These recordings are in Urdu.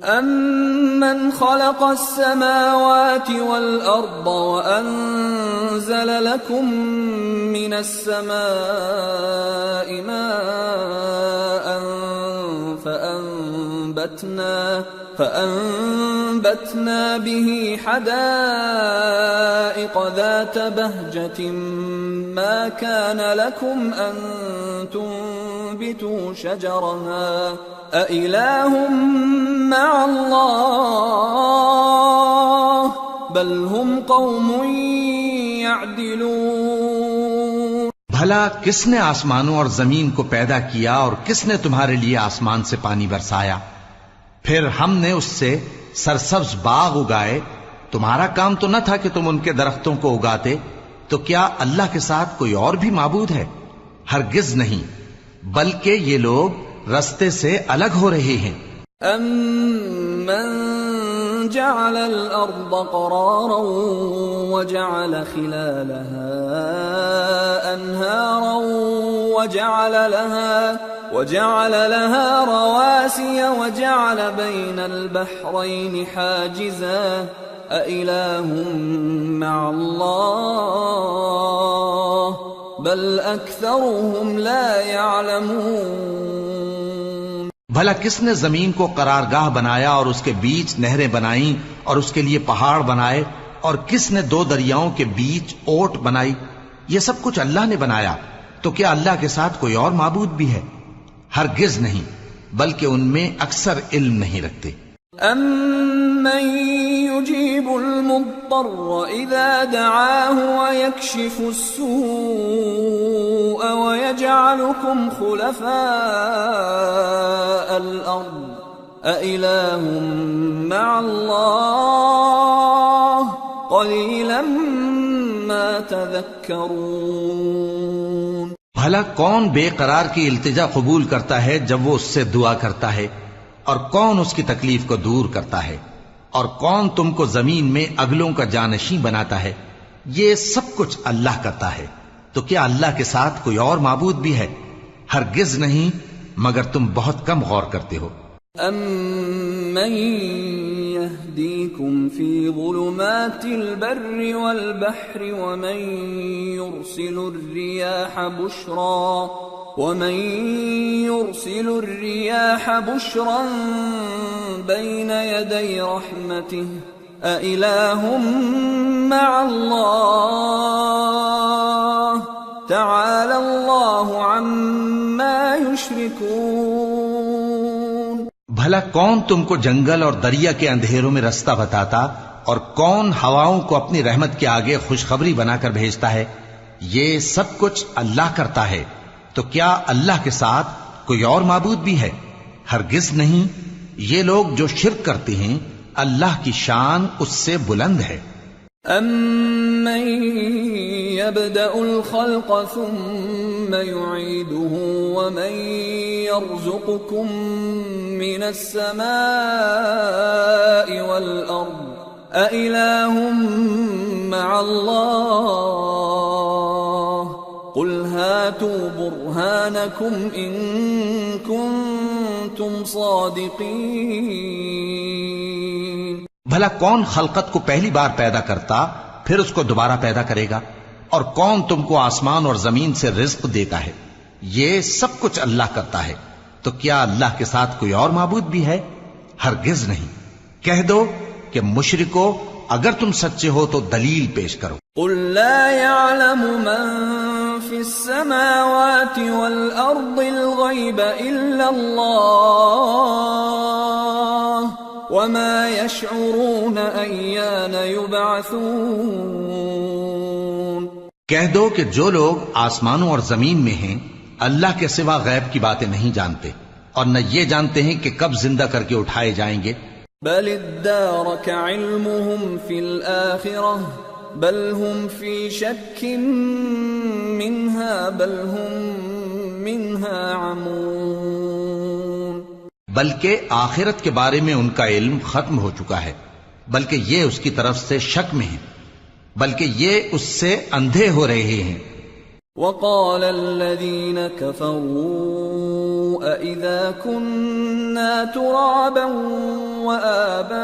أَمَّنْ خَلَقَ السَّمَاوَاتِ وَالْأَرْضَ وَأَنزَلَ لَكُم مِّنَ السَّمَاءِ مَاءً فَأَنبَتْنَا بِهِ حَدَائِقَ ذَاتَ بَهْجَةٍ مَا كَانَ لَكُمْ أَن تُنبِتُوا شَجَرَهَا أَإِلَٰهٌ مَّعَ اللَّهِ بَلْ هُمْ قَوْمٌ يَعْدِلُونَ۔ بھلا کس نے آسمانوں اور زمین کو پیدا کیا اور کس نے تمہارے لیے آسمان سے پانی برسایا؟ پھر ہم نے اس سے سرسبز باغ اگائے۔ تمہارا کام تو نہ تھا کہ تم ان کے درختوں کو اگاتے؟ تو کیا اللہ کے ساتھ کوئی اور بھی معبود ہے؟ ہرگز نہیں، بلکہ یہ لوگ رستے سے الگ ہو رہے ہیں۔ أَمَّن جَعَلَ الْأَرْضَ قَرَارًا وَجَعَلَ خِلَالَهَا أَنْهَارًا وَجَعَلَ لَهَا رَوَاسِيَ وَجَعَلَ بَيْنَ الْبَحْرَيْنِ حَاجِزًا أَإِلَٰهٌ مَّعَ اللَّهِ بَلْ أَكْثَرُهُمْ لَا يَعْلَمُونَ۔ بھلا کس نے زمین کو قرارگاہ بنایا اور اس کے بیچ نہریں بنائیں اور اس کے لیے پہاڑ بنائے، اور کس نے دو دریاؤں کے بیچ اوٹ بنائی؟ یہ سب کچھ اللہ نے بنایا، تو کیا اللہ کے ساتھ کوئی اور معبود بھی ہے؟ ہرگز نہیں، بلکہ ان میں اکثر علم نہیں رکھتے۔ أَمَّن يُجِيبُ الْمُضْطَرَّ إِذَا دَعَاهُ وَيَكْشِفُ السُّوءَ وَيَجْعَلُكُمْ خُلَفَاءَ الْأَرْضِ أَإِلَٰهٌ مَّعَ اللَّهِ قَلِيلًا مَّا تَذَكَّرُونَ۔ بھلا کون بے قرار کی التجا قبول کرتا ہے جب وہ اس سے دعا کرتا ہے؟ اور کون اس کی تکلیف کو دور کرتا ہے؟ اور کون تم کو زمین میں اگلوں کا جانشین بناتا ہے؟ یہ سب کچھ اللہ کرتا ہے، تو کیا اللہ کے ساتھ کوئی اور معبود بھی ہے؟ ہرگز نہیں، مگر تم بہت کم غور کرتے ہو۔ أَمَّن يَهْدِيكُمْ فِي ظُلُمَاتِ الْبَرِّ وَالْبَحْرِ وَمَن يُرْسِلُ الرِّيَاحَ بُشْرًا بَيْنَ يَدَيْ رَحْمَتِهِ أَإِلَٰهٌ مَّعَ اللَّهِ تَعَالَى اللَّهُ عَمَّا يُشْرِكُونَ۔ بھلا کون تم کو جنگل اور دریا کے اندھیروں میں رستہ بتاتا، اور کون ہواؤں کو اپنی رحمت کے آگے خوشخبری بنا کر بھیجتا ہے؟ یہ سب کچھ اللہ کرتا ہے، تو کیا اللہ کے ساتھ کوئی اور معبود بھی ہے؟ ہرگز نہیں، یہ لوگ جو شرک کرتے ہیں اللہ کی شان اس سے بلند ہے۔ أَمَّن يَبْدَأُ الْخَلْقَ ثُمَّ يُعِيدُهُ وَمَن يَرْزُقُكُم مِّنَ السَّمَاءِ وَالْأَرْضِ أَإِلَٰهٌ مَّعَ اللَّهِ قُلْ هَاتُوا بُرْهَانَكُمْ إِن كُنتُمْ صَادِقِينَ۔ بھلا کون خلقت کو پہلی بار پیدا کرتا پھر اس کو دوبارہ پیدا کرے گا؟ اور کون تم کو آسمان اور زمین سے رزق دیتا ہے؟ یہ سب کچھ اللہ کرتا ہے، تو کیا اللہ کے ساتھ کوئی اور معبود بھی ہے؟ ہرگز نہیں۔ کہہ دو کہ مشرکو، اگر تم سچے ہو تو دلیل پیش کرو۔ قُل لَّا يَعْلَمُ مَن فِي السَّمَاوَاتِ وَالْأَرْضِ الْغَيْبَ إِلَّا اللَّهُ وَمَا يَشْعُرُونَ أَيَّانَ يُبْعَثُونَ۔ کہہ دو کہ جو لوگ آسمانوں اور زمین میں ہیں اللہ کے سوا غیب کی باتیں نہیں جانتے، اور نہ یہ جانتے ہیں کہ کب زندہ کر کے اٹھائے جائیں گے۔ بَلِ ادَّارَكَ عِلْمُهُمْ فِي الْآخِرَةِ بَلْ هُمْ فِي شَكٍّ مِّنْهَا بَلْ هُمْ مِنْهَا عَمُونَ۔ بلکہ آخرت کے بارے میں ان کا علم ختم ہو چکا ہے، بلکہ یہ اس کی طرف سے شک میں ہیں، بلکہ یہ اس سے اندھے ہو رہے ہیں۔ وَقَالَ الَّذِينَ كَفَرُوا أَإِذَا كُنَّا تُرَابًا وَآبَاؤُنَا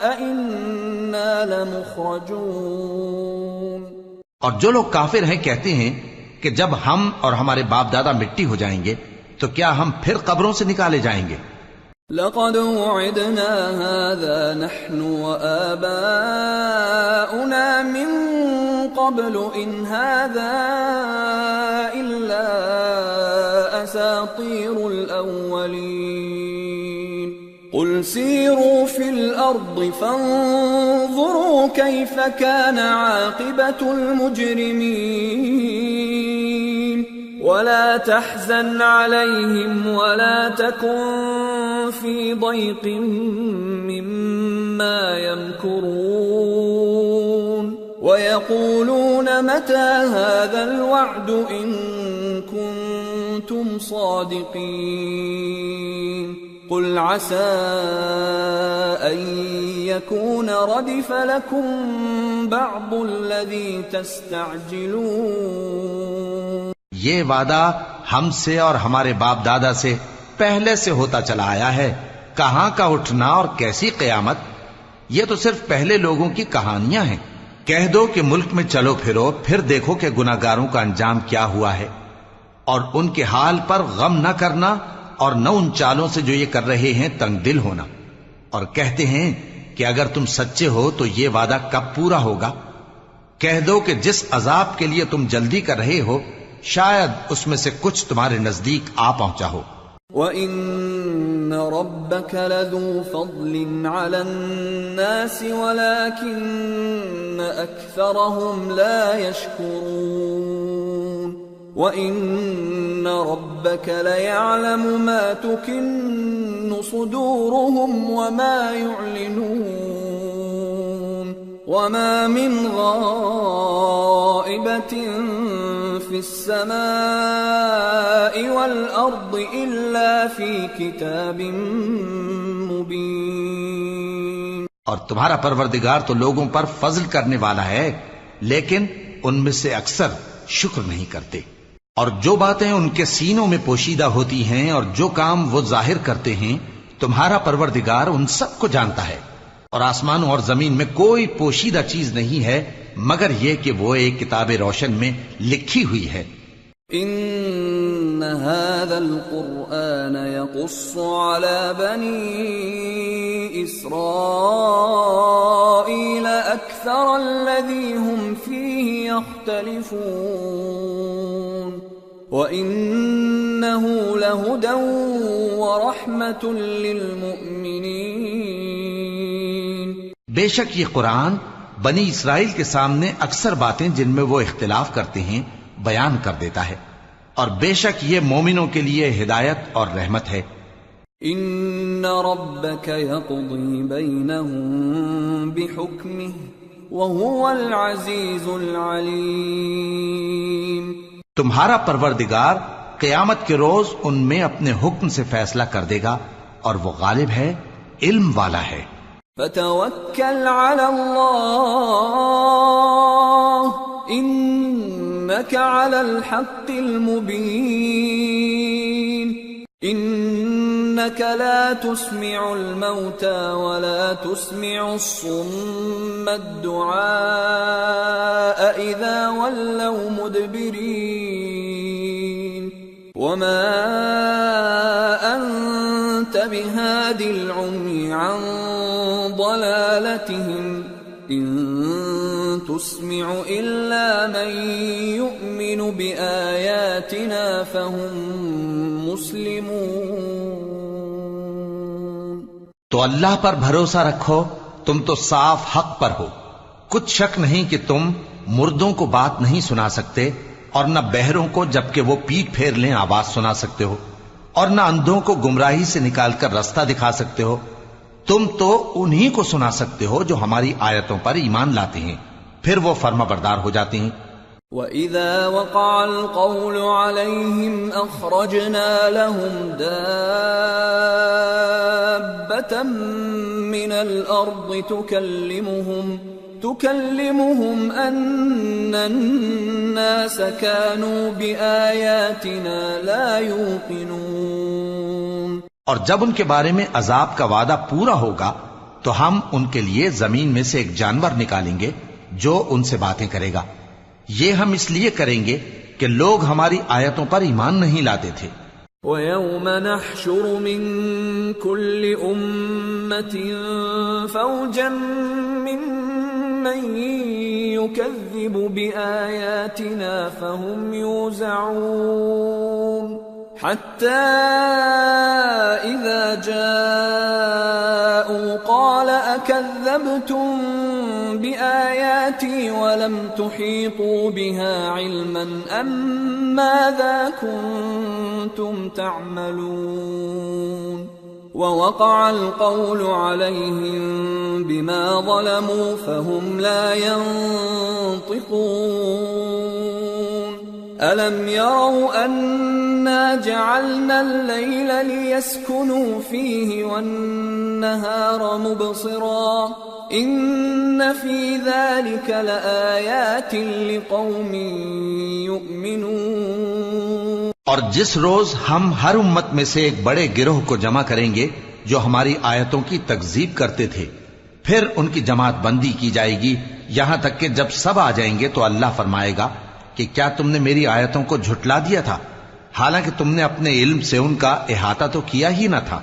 أَإِنَّا لَمُخْرَجُونَ۔ اور جو لوگ کافر ہیں کہتے ہیں کہ جب ہم اور ہمارے باپ دادا مٹی ہو جائیں گے تو کیا ہم پھر قبروں سے نکالے جائیں گے؟ لَقَدْ وُعِدْنَا هَذَا نَحْنُ وَآبَاؤُنَا مِن قَبْلُ إِنْ هَذَا إِلَّا أَسَاطِيرُ الْأَوَّلِينَ قُلْ سِيرُوا فِي الْأَرْضِ فَانظُرُوا كَيْفَ كَانَ عَاقِبَةُ الْمُجْرِمِينَ وَلَا تَحْزَنْ عَلَيْهِمْ وَلَا تَكُنْ فِي ضَيْقٍ مِّمَّا يَمْكُرُونَ وَيَقُولُونَ مَتَى هَذَا الْوَعْدُ إِن كُنتُمْ صَادِقِينَ قُلْ عَسَىٰ أَن يَكُونَ رَدِفَ لَكُمْ بَعْضُ الَّذِي تَسْتَعْجِلُونَ۔ یہ وعدہ ہم سے اور ہمارے باپ دادا سے پہلے سے ہوتا چلا آیا ہے، کہاں کا اٹھنا اور کیسی قیامت، یہ تو صرف پہلے لوگوں کی کہانیاں ہیں۔ کہہ دو کہ ملک میں چلو پھرو، پھر دیکھو کہ گناہگاروں کا انجام کیا ہوا ہے، اور ان کے حال پر غم نہ کرنا اور نہ ان چالوں سے جو یہ کر رہے ہیں تنگ دل ہونا، اور کہتے ہیں کہ اگر تم سچے ہو تو یہ وعدہ کب پورا ہوگا؟ کہہ دو کہ جس عذاب کے لیے تم جلدی کر رہے ہو شاید اس میں سے کچھ تمہارے نزدیک آ پہنچا ہو۔ وَإِنَّ رَبَّكَ لَذُو فَضْلٍ عَلَى النَّاسِ وَلَكِنَّ أَكْثَرَهُمْ لَا يَشْكُرُونَ وَإِنَّ رَبَّكَ لَيَعْلَمُ مَا تُكِنُّ صُدُورُهُمْ وَمَا يُعْلِنُونَ وَمَا مِنْ غَائِبَةٍ فِي السَّمَاءِ وَالْأَرْضِ إِلَّا فِي كِتَابٍ مُبِينٍ۔ اور تمہارا پروردگار تو لوگوں پر فضل کرنے والا ہے، لیکن ان میں سے اکثر شکر نہیں کرتے۔ اور جو باتیں ان کے سینوں میں پوشیدہ ہوتی ہیں اور جو کام وہ ظاہر کرتے ہیں تمہارا پروردگار ان سب کو جانتا ہے، اور آسمانوں اور زمین میں کوئی پوشیدہ چیز نہیں ہے مگر یہ کہ وہ ایک کتاب روشن میں لکھی ہوئی ہے۔ ان هذا القرآن يقص على بني اسرائيل اكثر الذي هم فيه يختلفون وانه لهدى ورحمة للمؤمنين۔ بے شک یہ قرآن بنی اسرائیل کے سامنے اکثر باتیں جن میں وہ اختلاف کرتے ہیں بیان کر دیتا ہے، اور بے شک یہ مومنوں کے لیے ہدایت اور رحمت ہے۔ ان ربك يقضي بينهم بحكمه وهو العزيز العليم۔ تمہارا پروردگار قیامت کے روز ان میں اپنے حکم سے فیصلہ کر دے گا اور وہ غالب ہے، علم والا ہے۔ فتوکل علی اللہ انک علی الحق المبین انک لا تسمع الموتى ولا تسمع الصم الدعاء اذا ولوا مدبرین وما انت بهاد العمي عن ضلالتهم ان تسمع الا من يؤمن بآياتنا فهم مسلمون۔ تو اللہ پر بھروسہ رکھو، تم تو صاف حق پر ہو، کچھ شک نہیں کہ تم مردوں کو بات نہیں سنا سکتے، اور نہ بہروں کو جبکہ وہ پیٹ پھیر لیں آواز سنا سکتے ہو، اور نہ اندھوں کو گمراہی سے نکال کر رستہ دکھا سکتے ہو، تم تو انہی کو سنا سکتے ہو جو ہماری آیتوں پر ایمان لاتے ہیں، پھر وہ فرما بردار ہو جاتے ہیں۔ وَإِذَا وَقَعَ الْقَوْلُ عَلَيْهِمْ أَخْرَجْنَا لَهُمْ دَابَّةً مِّنَ الْأَرْضِ تكلمهم أن الناس كانوا بآياتنا لا يوقنون۔ اور جب ان کے بارے میں عذاب کا وعدہ پورا ہوگا تو ہم ان کے لیے زمین میں سے ایک جانور نکالیں گے جو ان سے باتیں کرے گا۔ یہ ہم اس لیے کریں گے کہ لوگ ہماری آیتوں پر ایمان نہیں لاتے تھے۔ وَيَوْمَ نَحْشُرُ مِن كُلِّ أُمَّةٍ فَوْجًا مِّمَّن يُكَذِّبُ بِآيَاتِنَا فَهُمْ يُوزَعُونَ حَتَّى إِذَا جَاءُوا قَالَ أَكَذَّبْتُم بِآيَاتِي وَلَمْ تُحِيطُوا بِهَا عِلْمًا أَمْ مَاذَا كُنتُمْ تَعْمَلُونَ وَوَقَعَ الْقَوْلُ عَلَيْهِمْ بِمَا ظَلَمُوا فَهُمْ لَا يَنطِقُونَ أَلَمْ يَرَوْا أَنَّا جَعَلْنَا اللَّيْلَ لِيَسْكُنُوا فِيهِ وَالنَّهَارَ مُبْصِرًا إِنَّ فِي ذَلِكَ لَآيَاتٍ لِقَوْمٍ يُؤْمِنُونَ۔ اور جس روز ہم ہر امت میں سے ایک بڑے گروہ کو جمع کریں گے جو ہماری آیتوں کی تکذیب کرتے تھے، پھر ان کی جماعت بندی کی جائے گی یہاں تک کہ جب سب آ جائیں گے تو اللہ فرمائے گا کہ کیا تم نے میری آیتوں کو جھٹلا دیا تھا، حالانکہ تم نے اپنے علم سے ان کا احاطہ تو کیا ہی نہ تھا،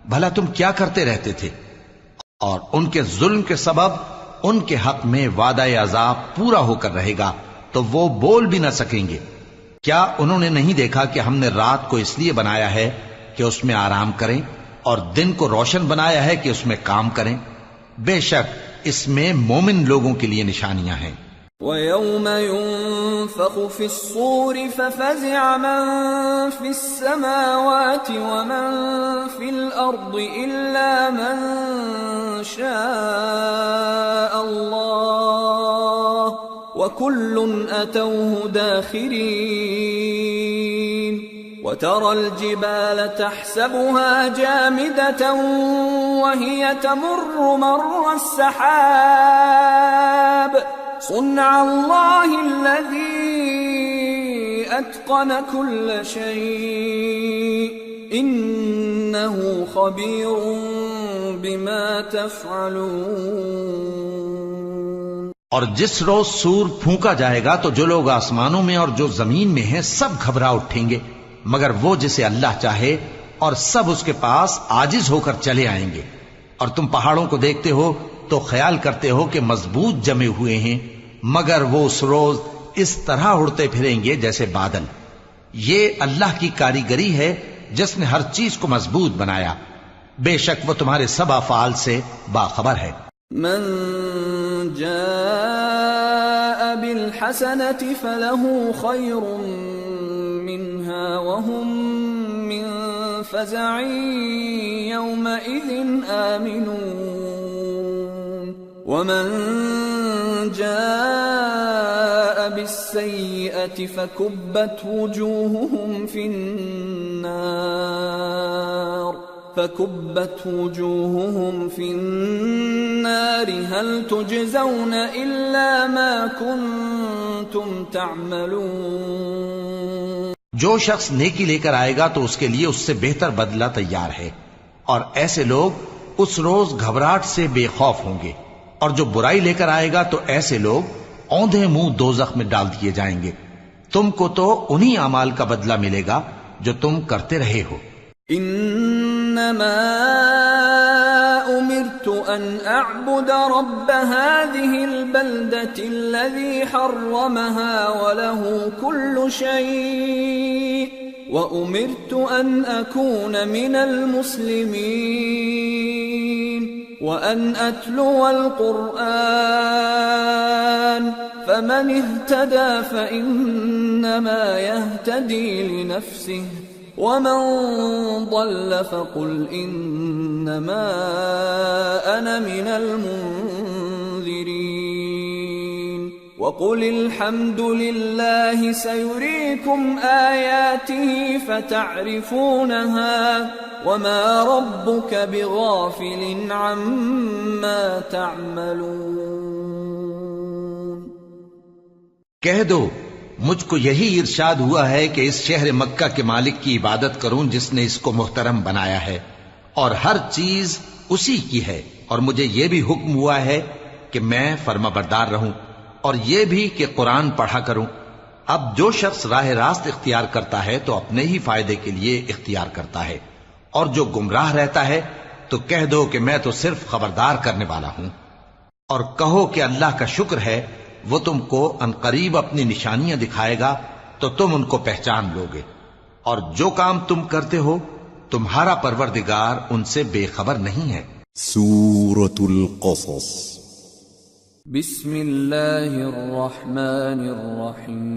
بھلا تم کیا کرتے رہتے تھے؟ اور ان کے ظلم کے سبب ان کے حق میں وعدہ عذاب پورا ہو کر رہے گا تو وہ بول بھی نہ سکیں گے۔ کیا انہوں نے نہیں دیکھا کہ ہم نے رات کو اس لیے بنایا ہے کہ اس میں آرام کریں اور دن کو روشن بنایا ہے کہ اس میں کام کریں؟ بے شک اس میں مومن لوگوں کے لیے نشانیاں ہیں۔ وَيَوْمَ يُنفَخُ فِي الصُّورِ فَفَزِعَ مَن فِي السَّمَاوَاتِ وَمَن فِي الْأَرْضِ إِلَّا مَن شَاءَ اللَّهُ وَكُلٌّ أَتَوْهُ دَاخِرِينَ وَتَرَى الْجِبَالَ تَحْسَبُهَا جَامِدَةً وَهِيَ تَمُرُّ مَرَّ السَّحَابِ صُنْعَ اللَّهِ الَّذِي أَتْقَنَ كُلَّ شَيْءٍ إِنَّهُ خَبِيرٌ بِمَا تَفْعَلُونَ۔ اور جس روز سور پھونکا جائے گا تو جو لوگ آسمانوں میں اور جو زمین میں ہیں سب گھبرا اٹھیں گے مگر وہ جسے اللہ چاہے، اور سب اس کے پاس عاجز ہو کر چلے آئیں گے۔ اور تم پہاڑوں کو دیکھتے ہو تو خیال کرتے ہو کہ مضبوط جمے ہوئے ہیں، مگر وہ اس روز اس طرح اڑتے پھریں گے جیسے بادل۔ یہ اللہ کی کاریگری ہے جس نے ہر چیز کو مضبوط بنایا، بے شک وہ تمہارے سب افعال سے باخبر ہے۔ من جاء بالحسنة فله خير منها وهم من فزع يومئذ آمنون ومن جاء بالسيئة فكبت وجوههم في النار هل تجزون إلا ما كنتم تعملون۔ جو شخص نیکی لے کر آئے گا تو اس کے لیے اس سے بہتر بدلہ تیار ہے، اور ایسے لوگ اس روز گھبراہٹ سے بے خوف ہوں گے، اور جو برائی لے کر آئے گا تو ایسے لوگ اوندھے منہ دوزخ میں ڈال دیے جائیں گے۔ تم کو تو انہی اعمال کا بدلہ ملے گا جو تم کرتے رہے ہو۔ انما امرت ان اعبد رب هذه البلدة الذي حرمها وله كل شيء وامرت ان اكون من المسلمين وان اتلو القرآن فمن اهتدى فانما يهتدي لنفسه ومن ضل فقل انما انا من المنذرين وقل الحمد لله سيريكم آياته فتعرفونها وما ربك بغافل عما تعملون۔ کہہ دو مجھ کو یہی ارشاد ہوا ہے کہ اس شہر مکہ کے مالک کی عبادت کروں جس نے اس کو محترم بنایا ہے، اور ہر چیز اسی کی ہے، اور مجھے یہ بھی حکم ہوا ہے کہ میں فرما بردار رہوں، اور یہ بھی کہ قرآن پڑھا کروں۔ اب جو شخص راہ راست اختیار کرتا ہے تو اپنے ہی فائدے کے لیے اختیار کرتا ہے، اور جو گمراہ رہتا ہے تو کہہ دو کہ میں تو صرف خبردار کرنے والا ہوں۔ اور کہو کہ اللہ کا شکر ہے وہ تم کو عنقریب اپنی نشانیاں دکھائے گا تو تم ان کو پہچان لوگے، اور جو کام تم کرتے ہو تمہارا پروردگار ان سے بے خبر نہیں ہے۔ سورة القصص بسم اللہ الرحمن الرحیم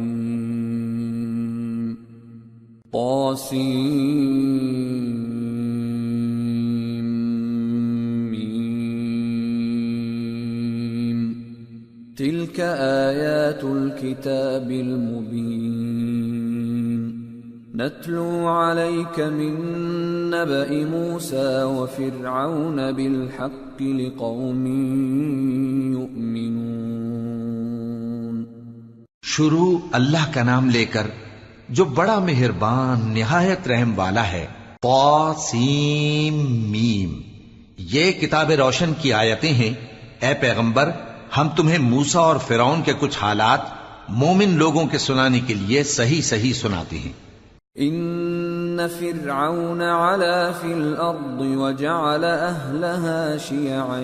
طاسیم تلك آیات الكتاب المبین نتلو علیک من نبأ موسى وفرعون بالحق لقوم یؤمنون۔ شروع اللہ کا نام لے کر جو بڑا مہربان نہایت رحم والا ہے۔ طاسیم میم، یہ کتاب روشن کی آیتیں ہیں۔ اے پیغمبر، ہم تمہیں موسیٰ اور فرعون کے کچھ حالات مومن لوگوں کے سنانے کے لیے صحیح صحیح سناتے ہیں۔ ان فرعون علا فی الارض وجعل اہلها شیعا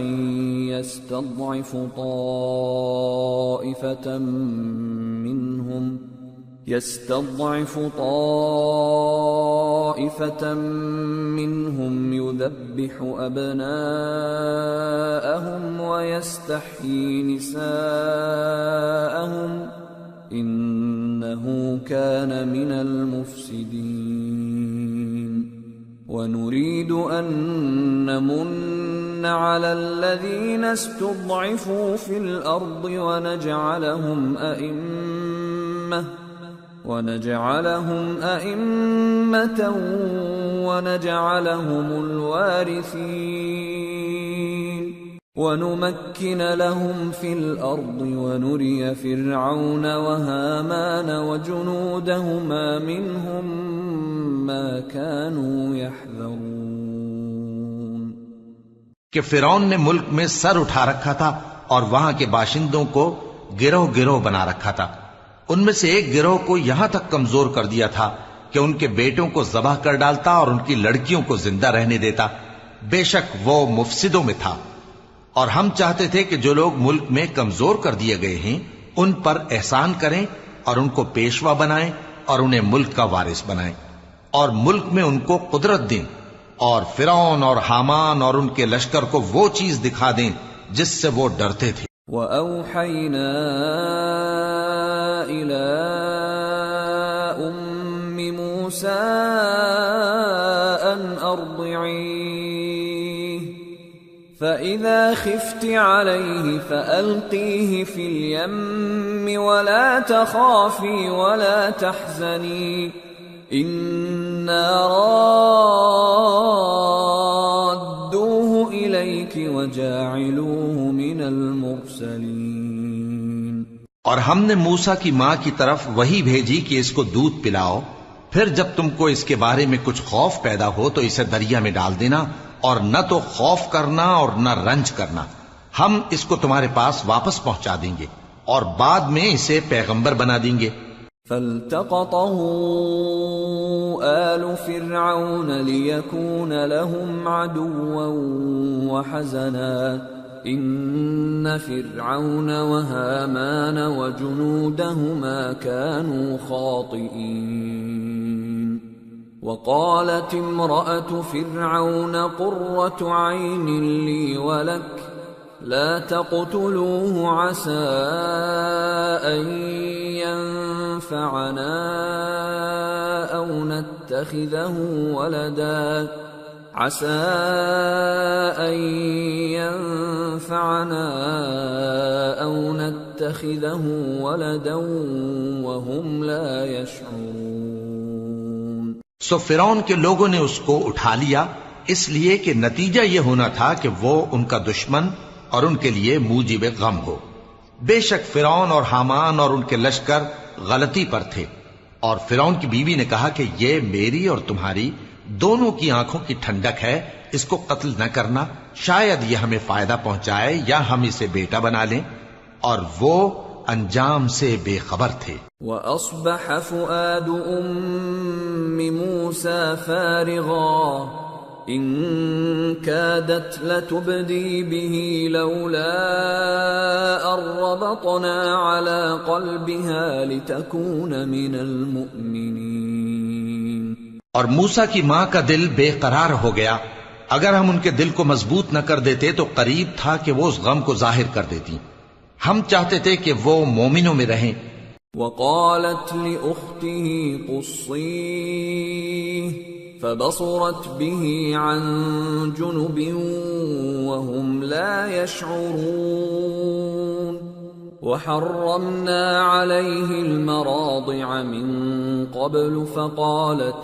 يستضعف طائفة منهم يذبح ابناءهم ويستحيي نساءهم انه كان من المفسدين ونريد ان نمن على الذين استضعفوا في الارض ونجعلهم ائمة ونجعلهم الوارثين ونمكن لهم في الأرض ونري فرعون وهامان وجنودهما منهم ما كانوا يحذرون۔ کہ فرعون نے ملک میں سر اٹھا رکھا تھا اور وہاں کے باشندوں کو گروہ گروہ بنا رکھا تھا۔ ان میں سے ایک گروہ کو یہاں تک کمزور کر دیا تھا کہ ان کے بیٹوں کو ذبح کر ڈالتا اور ان کی لڑکیوں کو زندہ رہنے دیتا۔ بے شک وہ مفسدوں میں تھا۔ اور ہم چاہتے تھے کہ جو لوگ ملک میں کمزور کر دیے گئے ہیں ان پر احسان کریں اور ان کو پیشوا بنائیں اور انہیں ملک کا وارث بنائیں، اور ملک میں ان کو قدرت دیں، اور فرعون اور حامان اور ان کے لشکر کو وہ چیز دکھا دیں جس سے وہ ڈرتے تھے۔ وَأَوْحَيْنَا إِلَىٰ أُمِّ مُوسَىٰ أَنْ أَرْضِعِيهِ فَإِذَا خِفْتِ عَلَيْهِ فَأَلْقِيهِ فِي الْيَمِّ وَلَا تَخَافِي وَلَا تَحْزَنِي إِنَّا رَادُّوهُ إِلَيْكِ وَجَاعِلُوهُ مِنَ الْمُرْسَلِينَ۔ اور ہم نے موسیٰ کی ماں کی طرف وہی بھیجی کہ اس کو دودھ پلاؤ، پھر جب تم کو اس کے بارے میں کچھ خوف پیدا ہو تو اسے دریا میں ڈال دینا، اور نہ تو خوف کرنا اور نہ رنج کرنا، ہم اس کو تمہارے پاس واپس پہنچا دیں گے اور بعد میں اسے پیغمبر بنا دیں گے۔ فَالْتَقَطَهُ آلُ فِرْعَوْنَ لِيَكُونَ لَهُمْ عَدُوًّا وَحَزَنًا إِنَّ فِرْعَوْنَ وَهَامَانَ وَجُنُودَهُمَا كَانُوا خَاطِئِينَ۔ وقالت امرأة فرعون قرة عين لي ولك لا تقتلوه عسى أن ينفعنا أو نتخذه ولدا وهم لا يشعرون۔ سو فرعون کے لوگوں نے اس کو اٹھا لیا، اس لیے کہ نتیجہ یہ ہونا تھا کہ وہ ان کا دشمن اور ان کے لیے موجب غم ہو۔ بے شک فرعون اور حامان اور ان کے لشکر غلطی پر تھے، اور فرعون کی بیوی نے کہا کہ یہ میری اور تمہاری دونوں کی آنکھوں کی ٹھنڈک ہے، اس کو قتل نہ کرنا، شاید یہ ہمیں فائدہ پہنچائے یا ہم اسے بیٹا بنا لیں، اور وہ انجام سے بے خبر تھے۔ وَأَصْبَحَ فُؤَادُ أُمِّ مُوسَى فَارِغًا إِن كَادَتْ لَتُبْدِي بِهِ لَوْلَا أَن رَّبَطْنَا عَلَى قَلْبِهَا لِتَكُونَ مِنَ الْمُؤْمِنِينَ۔ اور موسیٰ کی ماں کا دل بے قرار ہو گیا، اگر ہم ان کے دل کو مضبوط نہ کر دیتے تو قریب تھا کہ وہ اس غم کو ظاہر کر دیتی، ہم چاہتے تھے کہ وہ مومنوں میں رہیں۔ وقالت لأخته قصيه فبصرت به عن جنب وهم لا يشعرون وحرمنا عليه المراضع من قبل فقالت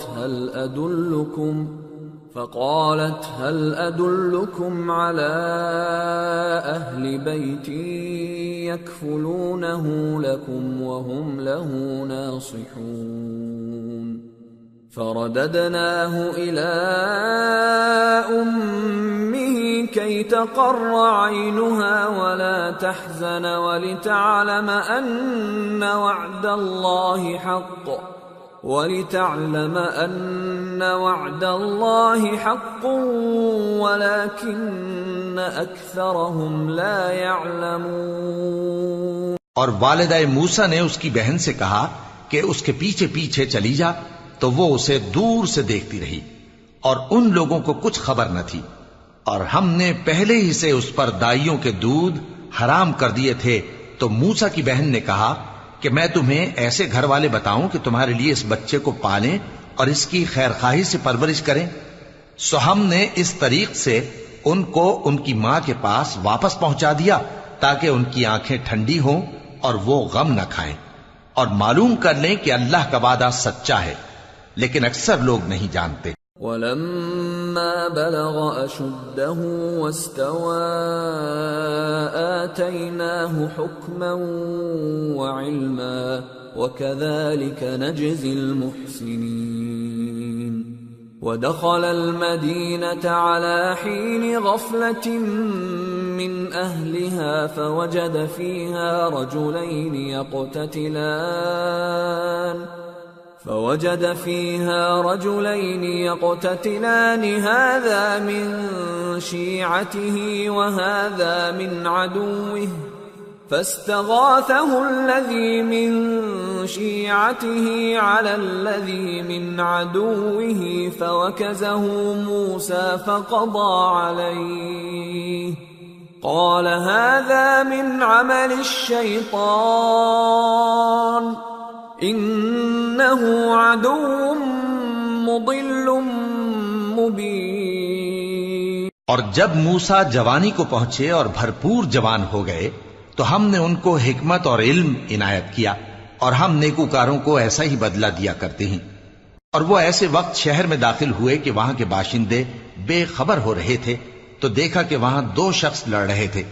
هل أدلكم على أهل بيت يكفلونه لكم وهم له ناصحون فرددناه إلى أمه كي تقر عينها ولا تحزن ولتعلم أن وعد الله حق ولكن أكثرهم لا يعلمون۔ اور والدہ موسیٰ نے اس کی بہن سے کہا کہ اس کے پیچھے پیچھے چلی جا، تو وہ اسے دور سے دیکھتی رہی، اور ان لوگوں کو کچھ خبر نہ تھی، اور ہم نے پہلے ہی سے اس پر دائیوں کے دودھ حرام کر دیے تھے۔ تو موسیٰ کی بہن نے کہا کہ میں تمہیں ایسے گھر والے بتاؤں کہ تمہارے لیے اس بچے کو پالیں اور اس کی خیر خواہی سے پرورش کریں۔ سو ہم نے اس طریق سے ان کو ان کی ماں کے پاس واپس پہنچا دیا تاکہ ان کی آنکھیں ٹھنڈی ہوں اور وہ غم نہ کھائیں، اور معلوم کر لیں کہ اللہ کا وعدہ سچا ہے، لیکن اکثر لوگ نہیں جانتے۔ وَلَمَّا بَلَغَ أَشُدَّهُ وَاسْتَوَى آتَيْنَاهُ حُكْمًا وَعِلْمًا وَكَذَلِكَ نَجْزِي الْمُحْسِنِينَ۔ وَدَخَلَ الْمَدِينَةَ عَلَى حِينِ غَفْلَةٍ مِّنْ أَهْلِهَا فَوَجَدَ فِيهَا رجلين يقتتلان هذا من شيعته وهذا من عدوه فاستغاثه الذي من شيعته على الذي من عدوه فوكزه موسى فقضى عليه قال هذا من عمل الشيطان انه عدو مضل مبین۔ اور جب موسیٰ جوانی کو پہنچے اور بھرپور جوان ہو گئے تو ہم نے ان کو حکمت اور علم عنایت کیا، اور ہم نیکوکاروں کو ایسا ہی بدلہ دیا کرتے ہیں۔ اور وہ ایسے وقت شہر میں داخل ہوئے کہ وہاں کے باشندے بے خبر ہو رہے تھے، تو دیکھا کہ وہاں دو شخص لڑ رہے تھے،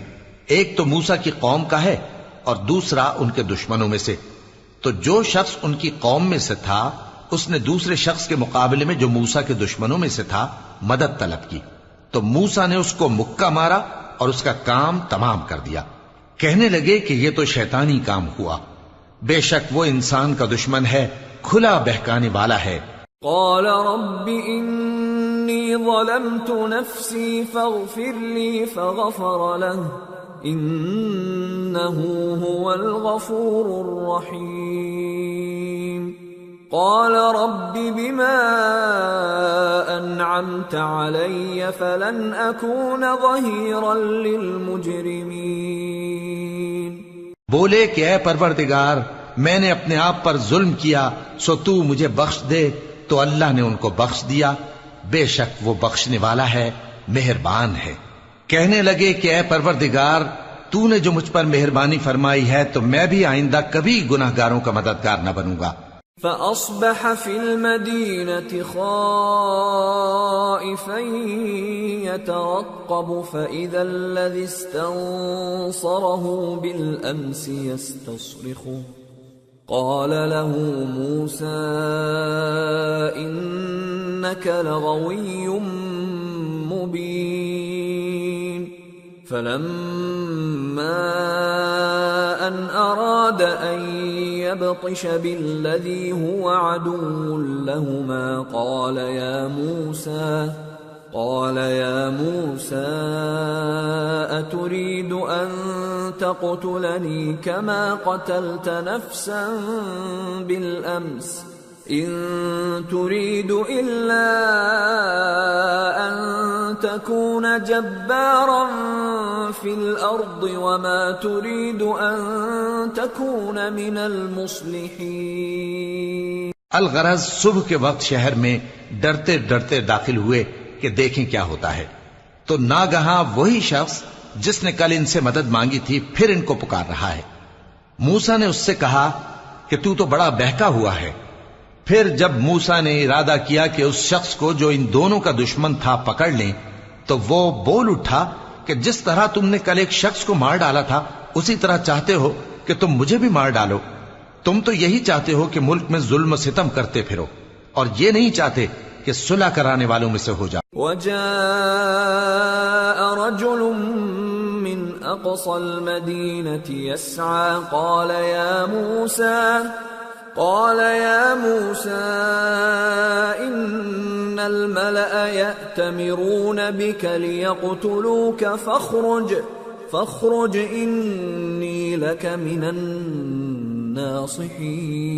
ایک تو موسیٰ کی قوم کا ہے اور دوسرا ان کے دشمنوں میں سے۔ تو جو شخص ان کی قوم میں سے تھا اس نے دوسرے شخص کے مقابلے میں جو موسیٰ کے دشمنوں میں سے تھا مدد طلب کی، تو موسیٰ نے اس کو مکہ مارا اور اس کا کام تمام کر دیا۔ کہنے لگے کہ یہ تو شیطانی کام ہوا، بے شک وہ انسان کا دشمن ہے، کھلا بہکانے والا ہے۔ قال رب انی ظلمت نفسی فاغفر لی فغفر له انه هو الغفور الرحیم۔ قال رب بما انعمت علی فلن اکون ظہیرا للمجرمین۔ بولے کہ اے پروردگار، میں نے اپنے آپ پر ظلم کیا، سو تو مجھے بخش دے، تو اللہ نے ان کو بخش دیا، بے شک وہ بخشنے والا ہے، مہربان ہے۔ کہنے لگے کہ اے پروردگار، تو نے جو مجھ پر مہربانی فرمائی ہے تو میں بھی آئندہ کبھی گناہگاروں کا مددگار نہ بنوں گا۔ فأصبح في المدينة خائفا يترقب فإذا الذي استنصره بالأمس يستصرخه قال له موسى إنك لغوي مبين فلما أن أراد أن يبطش بالذي هو عدو لهما قال يا موسى أتريد أن تقتلني كما قتلت نفسا بالأمس إن تريد إلا أن تكون جبارا في الأرض وما تريد أن تكون من المصلحين. الغرض صبح کے وقت شہر میں ڈرتے ڈرتے داخل ہوئے کہ دیکھیں کیا ہوتا ہے، تو ناگہاں وہی شخص جس نے کل ان سے مدد مانگی تھی پھر ان کو پکار رہا ہے. موسیٰ نے اس سے کہا کہ تو بڑا بہکا ہوا ہے. پھر جب موسیٰ نے ارادہ کیا کہ اس شخص کو جو ان دونوں کا دشمن تھا پکڑ لیں، تو وہ بول اٹھا کہ جس طرح تم نے کل ایک شخص کو مار ڈالا تھا اسی طرح چاہتے ہو کہ تم مجھے بھی مار ڈالو. تم تو یہی چاہتے ہو کہ ملک میں ظلم و ستم کرتے پھرو اور یہ نہیں چاہتے کہ صلح کرانے والوں میں سے ہو جاؤ. وجاء رجل من اقصى المدينة يسعى قال يا موسى إن الملأ يأتمرون بك ليقتلوك فاخرج إني لك من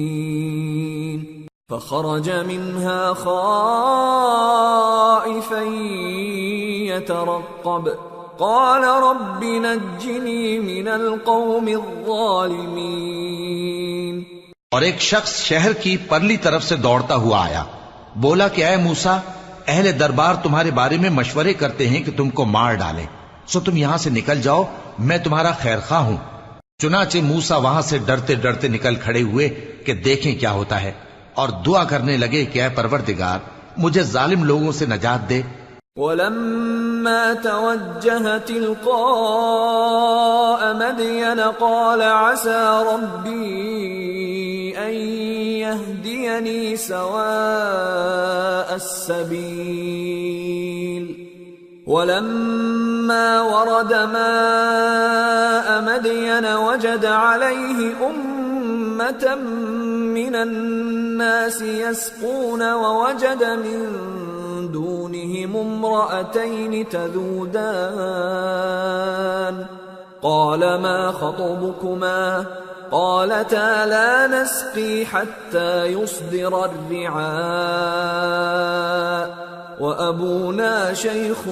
الناصحين. فخرج منها خائفا يترقب قال رب نجني من القوم الظالمين. اور ایک شخص شہر کی پرلی طرف سے دوڑتا ہوا آیا، بولا کہ اے موسیٰ، اہل دربار تمہارے بارے میں مشورے کرتے ہیں کہ تم کو مار ڈالیں، سو تم یہاں سے نکل جاؤ، میں تمہارا خیر خواہ ہوں. چنانچہ موسیٰ وہاں سے ڈرتے ڈرتے نکل کھڑے ہوئے کہ دیکھیں کیا ہوتا ہے، اور دعا کرنے لگے کہ اے پروردگار مجھے ظالم لوگوں سے نجات دے. ولما توجه تلقاء مدين قال عسى ربي أن يهديني سواء السبيل. ولما ورد ماء مدين وجد عليه أمة من الناس يسقون ووجد من دونهم امرأتين تذودان قال ما خطبكما قالتا لا نسقي حتى يصدر الرعاء وأبونا شيخ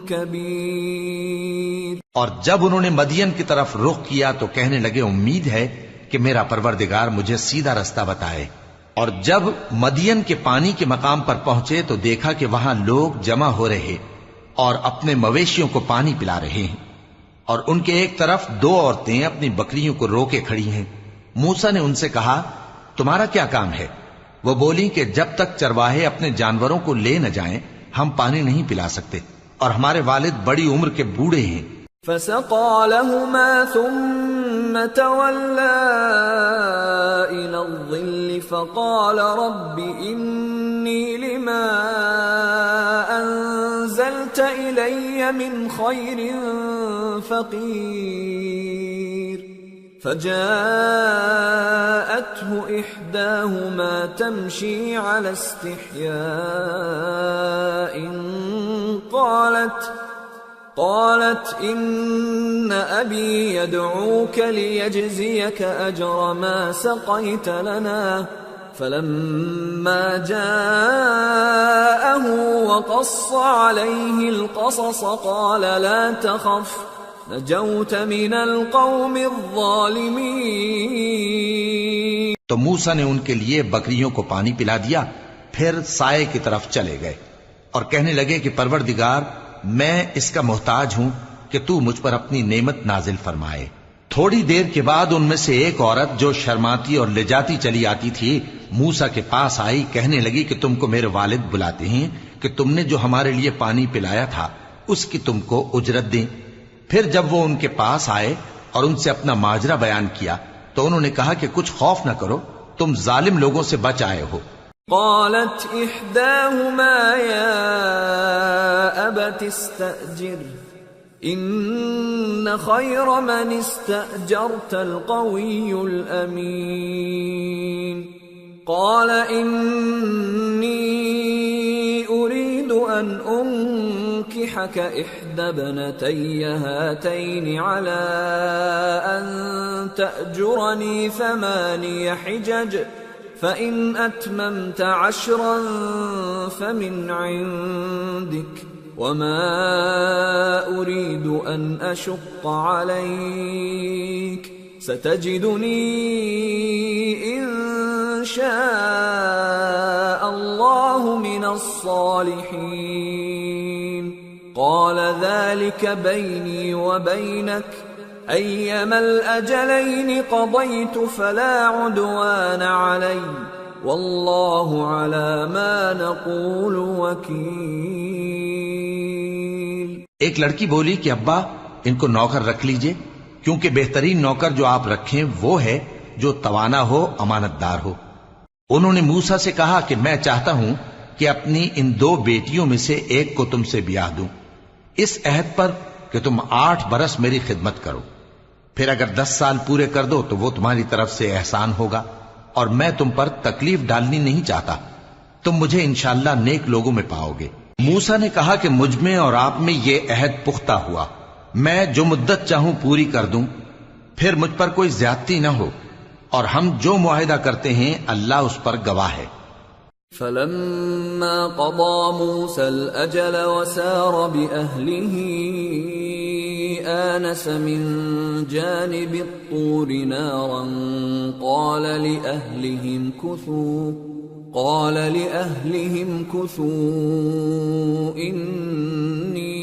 كبير. اور جب انہوں نے مدین کی طرف رخ کیا تو کہنے لگے امید ہے کہ میرا پروردگار مجھے سیدھا رستہ بتائے. اور جب مدین کے پانی کے مقام پر پہنچے تو دیکھا کہ وہاں لوگ جمع ہو رہے اور اپنے مویشیوں کو پانی پلا رہے ہیں، اور ان کے ایک طرف دو عورتیں اپنی بکریوں کو روکے کھڑی ہیں. موسیٰ نے ان سے کہا تمہارا کیا کام ہے؟ وہ بولی کہ جب تک چرواہے اپنے جانوروں کو لے نہ جائیں ہم پانی نہیں پلا سکتے، اور ہمارے والد بڑی عمر کے بوڑھے ہیں. فسقى لهما ثم تولى إلى الظل فقال رب إني لما أنزلت إلي من خير فقير. فجاءته إحداهما تمشي على استحياء قالت إن أبي يدعوك ليجزيك أجر ما سقيت لنا. فلما جاءه وقص عليه القصص قال لا تخف نجوت من القوم الظالمين. تو موسیٰ نے ان کے لیے بکریوں کو پانی پلا دیا، پھر سائے کی طرف چلے گئے اور کہنے لگے کہ پروردگار میں اس کا محتاج ہوں کہ تو مجھ پر اپنی نعمت نازل فرمائے. تھوڑی دیر کے بعد ان میں سے ایک عورت جو شرماتی اور لجاتی چلی آتی تھی موسیٰ کے پاس آئی، کہنے لگی کہ تم کو میرے والد بلاتے ہیں کہ تم نے جو ہمارے لیے پانی پلایا تھا اس کی تم کو اجرت دیں۔ پھر جب وہ ان کے پاس آئے اور ان سے اپنا ماجرا بیان کیا تو انہوں نے کہا کہ کچھ خوف نہ کرو، تم ظالم لوگوں سے بچ آئے ہو۔ قالت احداهما يا ابت استأجر ان خير من استأجرت القوي الامين قال اني اريد ان انكحك احدى ابنتي هاتين على ان تأجرني 8 حجج فإن أتممت 10 فمن عندك وما أريد أن أشق عليك ستجدني إن شاء الله من الصالحين قال ذلك بيني وبينك أيما الأجلين قضيت فلا عدوان علي والله على ما نقول وكيل۔ ایک لڑکی بولی کہ ابا ان کو نوکر رکھ لیجئے، کیونکہ بہترین نوکر جو آپ رکھیں وہ ہے جو توانا ہو، امانت دار ہو۔ انہوں نے موسیٰ سے کہا کہ میں چاہتا ہوں کہ اپنی ان 2 بیٹیوں میں سے ایک کو تم سے بیاہ دوں، اس عہد پر کہ تم 8 برس میری خدمت کرو، پھر اگر 10 سال پورے کر دو تو وہ تمہاری طرف سے احسان ہوگا، اور میں تم پر تکلیف ڈالنی نہیں چاہتا، تم مجھے انشاءاللہ نیک لوگوں میں پاؤ گے۔ موسیٰ نے کہا کہ مجھ میں اور آپ میں یہ عہد پختہ ہوا، میں جو مدت چاہوں پوری کر دوں، پھر مجھ پر کوئی زیادتی نہ ہو، اور ہم جو معاہدہ کرتے ہیں اللہ اس پر گواہ ہے۔ فلما قضى موسى الأجل وسار بأهله آنس من جانب الطور نارا قال لأهلهم كثوا إني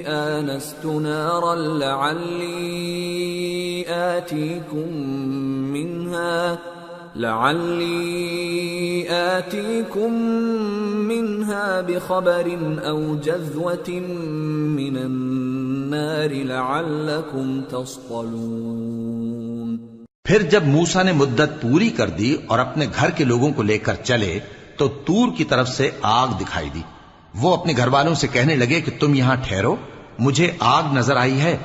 آنست نارا لعلي آتيكم منها بخبر أو جذوة من النار لعلكم تصطلون۔ پھر جب موسیٰ نے مدت پوری کر دی اور اپنے گھر کے لوگوں کو لے کر چلے تو طور کی طرف سے آگ دکھائی دی۔ وہ اپنے گھر والوں سے کہنے لگے کہ تم یہاں ٹھہرو، مجھے آگ نظر آئی ہے،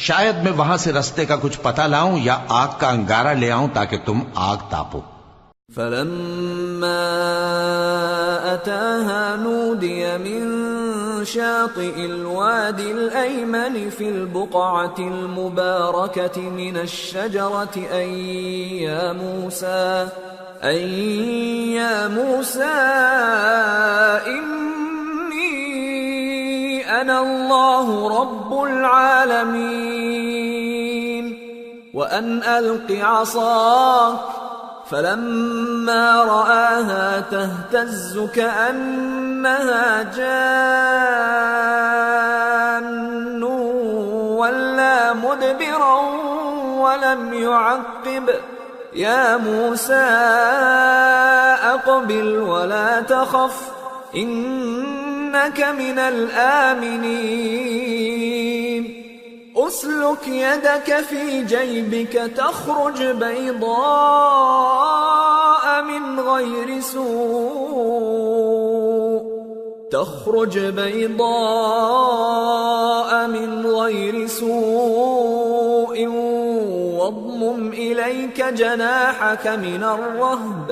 شاید میں وہاں سے رستے کا کچھ پتہ لاؤں یا آگ کا انگارہ لے آؤں تاکہ تم آگ تاپو۔ فلما أتاها نودي من شاطئ الوادي الأيمن في البقعة المباركة من الشجرة أن يا موسى إني أنا الله رب العالمين وأن ألق عصاك فلما رآها تهتز كأنها جان ولا مدبرا ولم يعقب يا موسى أقبل ولا تخف إنك من الآمنين أسلك يدك في جيبك تخرج بيضاء من غير سوء واضمم إليك جناحك من الرهب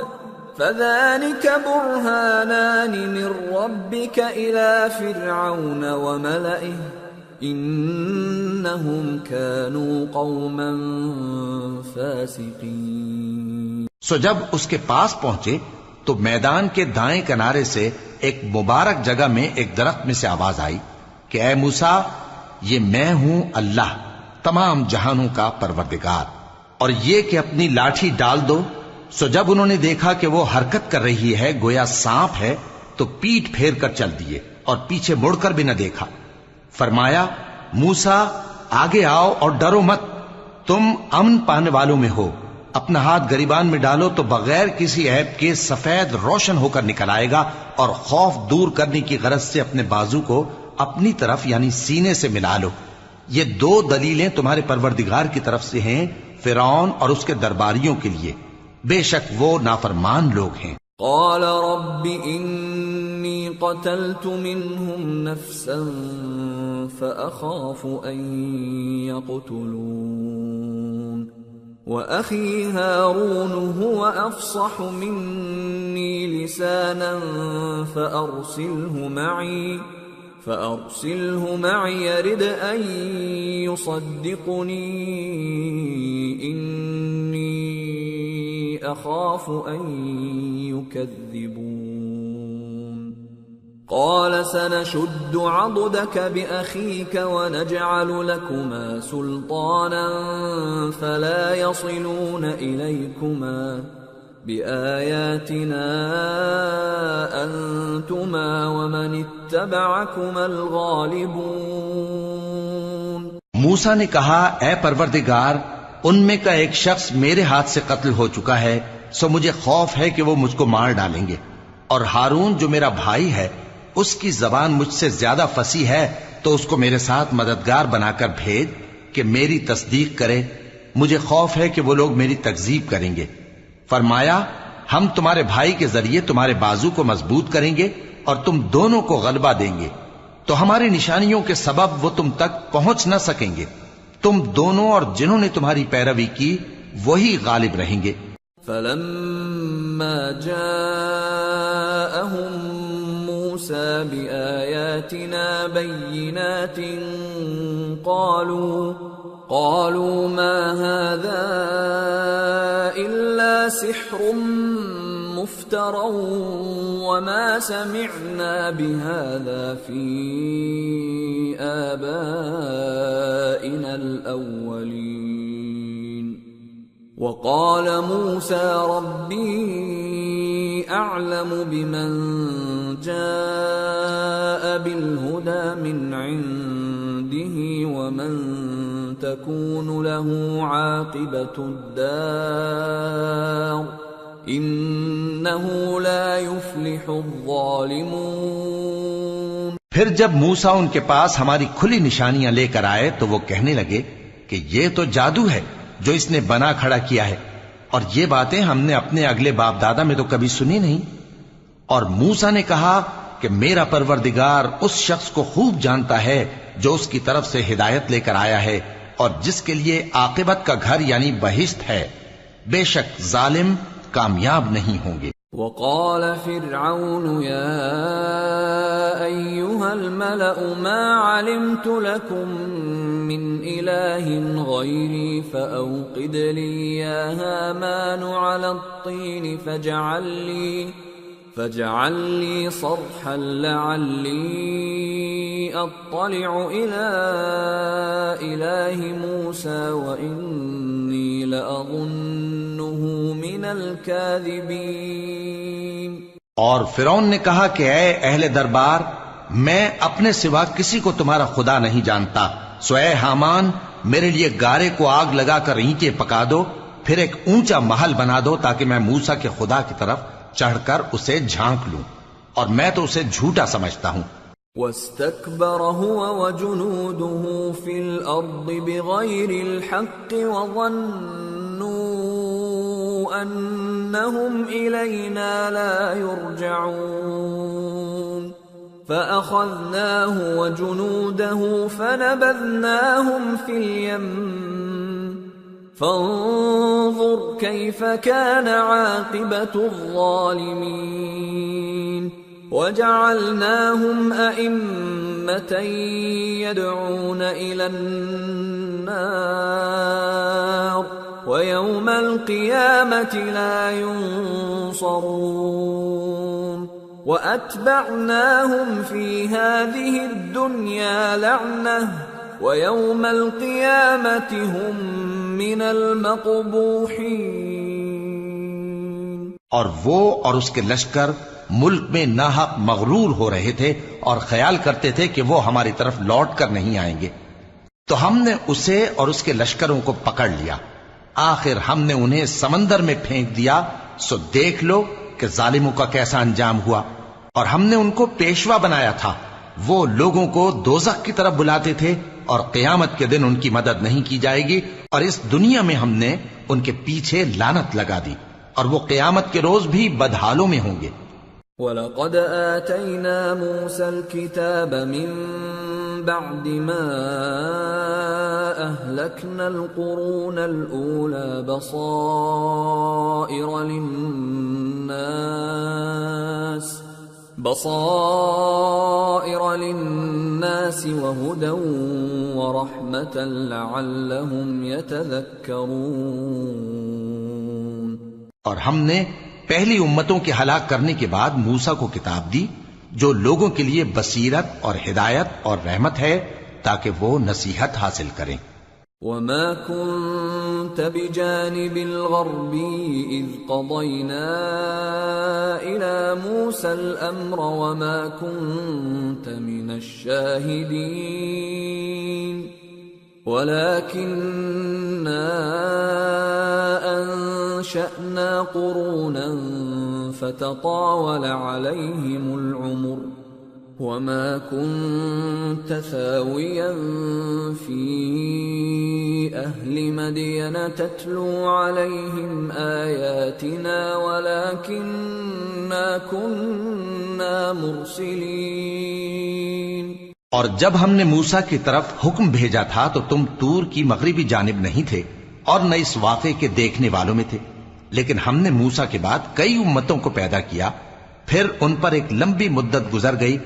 فذلك برهانان من ربك إلى فرعون وملئه انہم كانوا قوما فاسقین۔ سو جب اس کے پاس پہنچے تو میدان کے دائیں کنارے سے ایک مبارک جگہ میں ایک درخت میں سے آواز آئی کہ اے موسیٰ، یہ میں ہوں اللہ تمام جہانوں کا پروردگار، اور یہ کہ اپنی لاٹھی ڈال دو۔ سو جب انہوں نے دیکھا کہ وہ حرکت کر رہی ہے گویا سانپ ہے تو پیٹ پھیر کر چل دیے اور پیچھے مڑ کر بھی نہ دیکھا۔ فرمایا موسیٰ آگے آؤ اور ڈرو مت، تم امن پانے والوں میں ہو، اپنا ہاتھ گریبان میں ڈالو تو بغیر کسی عیب کے سفید روشن ہو کر نکل آئے گا، اور خوف دور کرنے کی غرض سے اپنے بازو کو اپنی طرف یعنی سینے سے ملا لو۔ یہ دو دلیلیں تمہارے پروردگار کی طرف سے ہیں فرعون اور اس کے درباریوں کے لیے، بے شک وہ نافرمان لوگ ہیں۔ قال رب انی قتلت منهم نفسا فأخاف ان يقتلون وأخي هارون هو أفصح مني لسانا فأرسله معي يرد أن يصدقني إني أخاف أن يكذبون قال سنشد عضدك بأخيك ونجعل لكما سلطانا فلا يصلون إليكما بآياتنا أنتما ومن اتبعكما الغالبون۔ موسیٰ نے کہا اے پروردگار، ان میں کا ایک شخص میرے ہاتھ سے قتل ہو چکا ہے، سو مجھے خوف ہے کہ وہ مجھ کو مار ڈالیں گے، اور ہارون جو میرا بھائی ہے اس کی زبان مجھ سے زیادہ فصیح ہے، تو اس کو میرے ساتھ مددگار بنا کر بھیج کہ میری تصدیق کرے، مجھے خوف ہے کہ وہ لوگ میری تکذیب کریں گے۔ فرمایا ہم تمہارے بھائی کے ذریعے تمہارے بازو کو مضبوط کریں گے اور تم دونوں کو غلبہ دیں گے، تو ہماری نشانیوں کے سبب وہ تم تک پہنچ نہ سکیں گے، تم دونوں اور جنہوں نے تمہاری پیروی کی وہی غالب رہیں گے۔ فلما جاءهم موسى بآياتنا بينات قالوا ما هذا إلا سحر مفترى وما سمعنا بهذا في آبائنا الأولين وقال موسى ربي أعلم بمن جاء بالهدى من عنده ومن تكون له عاقبة الدار إنه لا يفلح الظالمون۔ پھر جب موسیٰ ان کے پاس ہماری کھلی نشانیاں لے کر آئے تو وہ کہنے لگے کہ یہ تو جادو ہے جو اس نے بنا کھڑا کیا ہے، اور یہ باتیں ہم نے اپنے اگلے باپ دادا میں تو کبھی سنی نہیں۔ اور موسیٰ نے کہا کہ میرا پروردگار اس شخص کو خوب جانتا ہے جو اس کی طرف سے ہدایت لے کر آیا ہے اور جس کے لیے عاقبت کا گھر یعنی بہشت ہے، بے شک ظالم کامیاب نہیں ہوں گے۔ وقال فرعون يا أيها الملأ ما علمت لكم من إله غيري فأوقد لي يا هامان على الطين فاجعل لي صرحا لعلي أطلع إلى إله موسى وإني لأظنه من الكاذبين۔ اور فرعون نے کہا کہ اے اہل دربار، میں اپنے سوا کسی کو تمہارا خدا نہیں جانتا، سو اے حامان میرے لیے گارے کو آگ لگا کر اینٹیں پکا دو، پھر ایک اونچا محل بنا دو تاکہ میں موسیٰ کے خدا کی طرف چڑھ کر اسے جھانک لوں، اور میں تو اسے جھوٹا سمجھتا ہوں۔ واستكبر هو وجنوده في الأرض بغير الحق وظنوا أنهم إلينا لا يرجعون فأخذناه وجنوده فنبذناهم في اليم فانظر كيف كان عاقبة الظالمين وجعلناهم أئمة يدعون إلى النار ويوم القيامة لا ينصرون وأتبعناهم في هذه الدنيا لعنة ويوم القيامة هم من المقبوحين۔ اور وہ اور اس کے لشکر ملک میں ناحق مغرور ہو رہے تھے اور خیال کرتے تھے کہ وہ ہماری طرف لوٹ کر نہیں آئیں گے، تو ہم نے اسے اور اس کے لشکروں کو پکڑ لیا، آخر ہم نے انہیں سمندر میں پھینک دیا، سو دیکھ لو کہ ظالموں کا کیسا انجام ہوا۔ اور ہم نے ان کو پیشوا بنایا تھا، وہ لوگوں کو دوزخ کی طرف بلاتے تھے، اور قیامت کے دن ان کی مدد نہیں کی جائے گی، اور اس دنیا میں ہم نے ان کے پیچھے لعنت لگا دی، اور وہ قیامت کے روز بھی بدحالوں میں ہوں گے۔ وَلَقَدْ آتَيْنَا مُوسَى الْكِتَابَ مِن بَعْدِ مَا أَهْلَكْنَا الْقُرُونَ الْأُولَى بَصَائِرَ لِلنَّاسِ وَهُدًى وَرَحْمَةً لَعَلَّهُمْ يَتَذَكَّرُونَ۔ اور ہم نے پہلی امتوں کے ہلاک کرنے کے بعد موسیٰ کو کتاب دی جو لوگوں کے لیے بصیرت اور ہدایت اور رحمت ہے تاکہ وہ نصیحت حاصل کریں۔ وَمَا كُنْتَ بِجَانِبِ الْغَرْبِيِّ إِذْ قَضَيْنَا إِلَى مُوسَى الْأَمْرَ وَمَا كُنْتَ مِنَ الشَّاهِدِينَ وَلَكِنَّا أَنشَأْنَا قُرُونًا فَتَطَاوَلَ عَلَيْهِمُ الْعُمُرُ وَمَا كُنْتَ ثَاوِيًا فِي أَهْلِ مَدْيَنَ تَتْلُو عَلَيْهِمْ آيَاتِنَا وَلَكِنَّا كُنَّا مُرْسِلِينَ۔ اور جب ہم نے موسیٰ کی طرف حکم بھیجا تھا تو تم طور کی مغربی جانب نہیں تھے اور نہ اس واقعے کے دیکھنے والوں میں تھے، لیکن ہم نے موسیٰ کے بعد کئی امتوں کو پیدا کیا، پھر ان پر ایک لمبی مدت گزر گئی،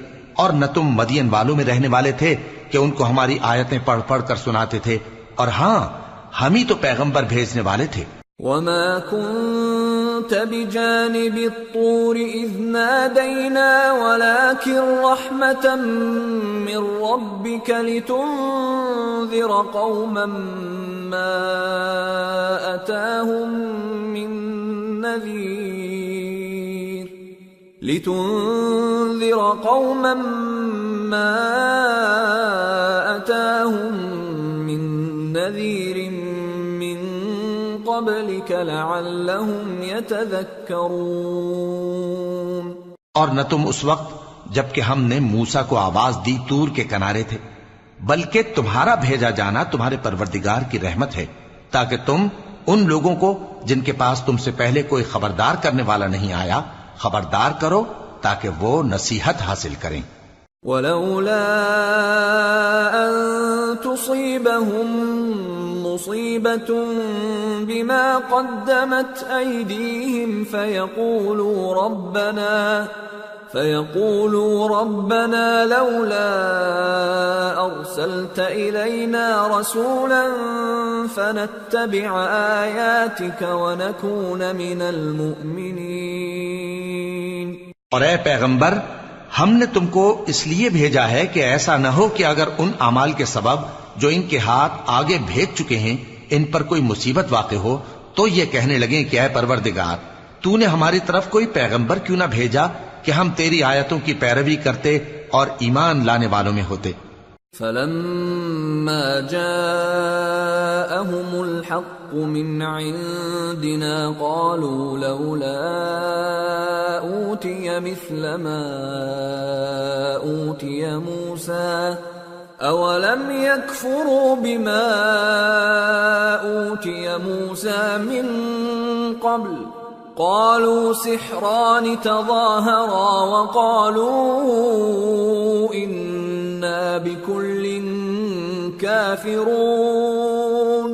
اور نہ تم مدین والوں میں رہنے والے تھے کہ ان کو ہماری آیتیں پڑھ پڑھ کر سناتے تھے، اور ہاں ہم ہی تو پیغمبر بھیجنے والے تھے۔ وَمَا كُنْتَ بِجَانِبِ الطُّورِ إِذْ نَادَيْنَا وَلَكِنْ رَحْمَةً مِّن رَّبِّكَ لِتُنذِرَ قَوْمًا مَّا أَتَاهُم مِّن نَّذِيرٍ مِّن قَبْلِكَ لَعَلَّهُمْ يَتَذَكَّرُونَ۔ اور نہ تم اس وقت جبکہ ہم نے موسیٰ کو آواز دی طور کے کنارے تھے، بلکہ تمہارا بھیجا جانا تمہارے پروردگار کی رحمت ہے تاکہ تم ان لوگوں کو جن کے پاس تم سے پہلے کوئی خبردار کرنے والا نہیں آیا خبردار کرو تاکہ وہ نصیحت حاصل کریں۔ وَلَوْلَا أَن تُصِيبَهُم مُّصِيبَةٌ بِمَا قَدَّمَتْ أَيْدِيهِمْ فَيَقُولُوا رَبَّنَا لَوْلَا أَرْسَلْتَ إِلَيْنَا رَسُولًا فَنَتَّبِعَ آيَاتِكَ وَنَكُونَ مِنَ الْمُؤْمِنِينَ۔ اور اے پیغمبر، ہم نے تم کو اس لیے بھیجا ہے کہ ایسا نہ ہو کہ اگر ان اعمال کے سبب جو ان کے ہاتھ آگے بھیج چکے ہیں ان پر کوئی مصیبت واقع ہو تو یہ کہنے لگیں کہ اے پروردگار، تو نے ہماری طرف کوئی پیغمبر کیوں نہ بھیجا کہ ہم تیری آیتوں کی پیروی کرتے اور ایمان لانے والوں میں ہوتے۔ فَلَمَّا جَاءَهُمُ الْحَقُّ مِنْ عِنْدِنَا قَالُوا لَوْلَا أُوتِيَ مِثْلَ مَا أُوتِيَ مُوسَى أَوَلَمْ يَكْفُرُوا بِمَا أُوتِيَ مُوسَى مِنْ قَبْلُ قَالُوا سِحْرَانِ تَظَاهَرَا وَقَالُوا إِنَّا بِكُلٍّ كَافِرُونَ۔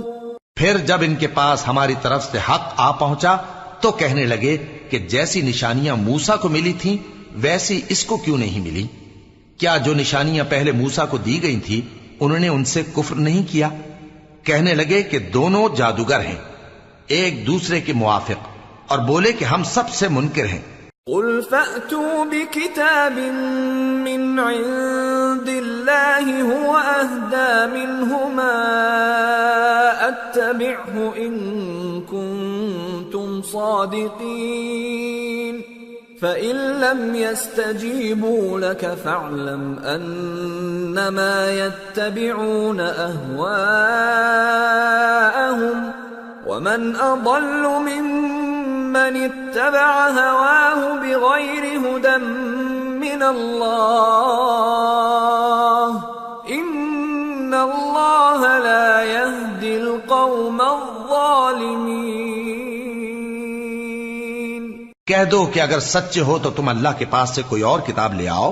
پھر جب ان کے پاس ہماری طرف سے حق آ پہنچا تو کہنے لگے کہ جیسی نشانیاں موسیٰ کو ملی تھیں ویسی اس کو کیوں نہیں ملی؟ کیا جو نشانیاں پہلے موسیٰ کو دی گئی تھی انہوں نے ان سے کفر نہیں کیا؟ کہنے لگے کہ دونوں جادوگر ہیں ایک دوسرے کے موافق، اور بولے کہ ہم سب سے منکر ہیں۔ قُلْ فَأْتُوا بِكِتَابٍ مِّنْ عِندِ اللَّهِ هُوَ أَهْدَى مِنْهُمَا أَتَّبِعْهُ إِن كُنتُمْ صَادِقِينَ فَإِن لَّمْ يَسْتَجِيبُوا لَكَ فَاعْلَمْ أَنَّمَا يَتَّبِعُونَ أَهْوَاءَهُمْ وَمَنْ أَضَلُّ مِمَّنِ اتَّبَعَ هَوَاهُ بِغَيْرِ هُدًى مِّنَ اللَّهِ إِنَّ اللَّهَ لَا يَهْدِي الْقَوْمَ الظَّالِمِينَ۔ کہہ دو کہ اگر سچے ہو تو تم اللہ کے پاس سے کوئی اور کتاب لے آؤ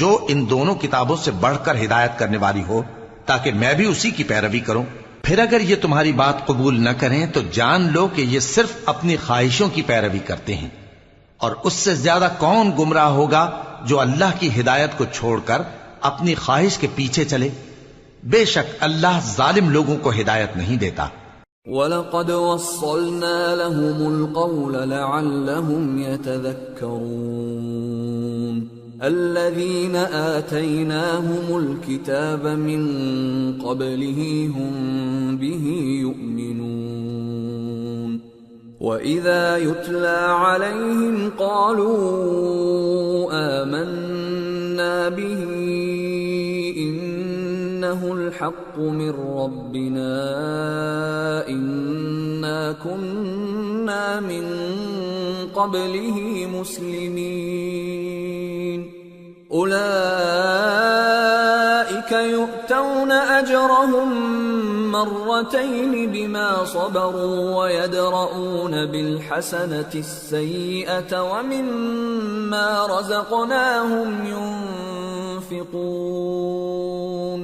جو ان دونوں کتابوں سے بڑھ کر ہدایت کرنے والی ہو، تاکہ میں بھی اسی کی پیروی کروں۔ پھر اگر یہ تمہاری بات قبول نہ کریں تو جان لو کہ یہ صرف اپنی خواہشوں کی پیروی کرتے ہیں، اور اس سے زیادہ کون گمراہ ہوگا جو اللہ کی ہدایت کو چھوڑ کر اپنی خواہش کے پیچھے چلے۔ بے شک اللہ ظالم لوگوں کو ہدایت نہیں دیتا۔ وَلَقَدْ وَصَّلْنَا لَهُمُ الْقَوْلَ لَعَلَّهُمْ يَتَذَكَّرُونَ الَّذِينَ آتَيْنَاهُمُ الْكِتَابَ مِنْ قَبْلِهِ هُمْ بِهِ يُؤْمِنُونَ وَإِذَا يُتْلَى عَلَيْهِمْ قَالُوا آمَنَّا بِهِ إِنَّهُ الْحَقُّ مِنْ رَبِّنَا إِنَّا كُنَّا مِنْ قَبْلِهِ مُسْلِمِينَ أُولَئِكَ يُؤْتَوْنَ أَجْرَهُمْ مرتين بما صبروا ويدرؤون بالحسنة السيئة ومما رزقناهم ينفقون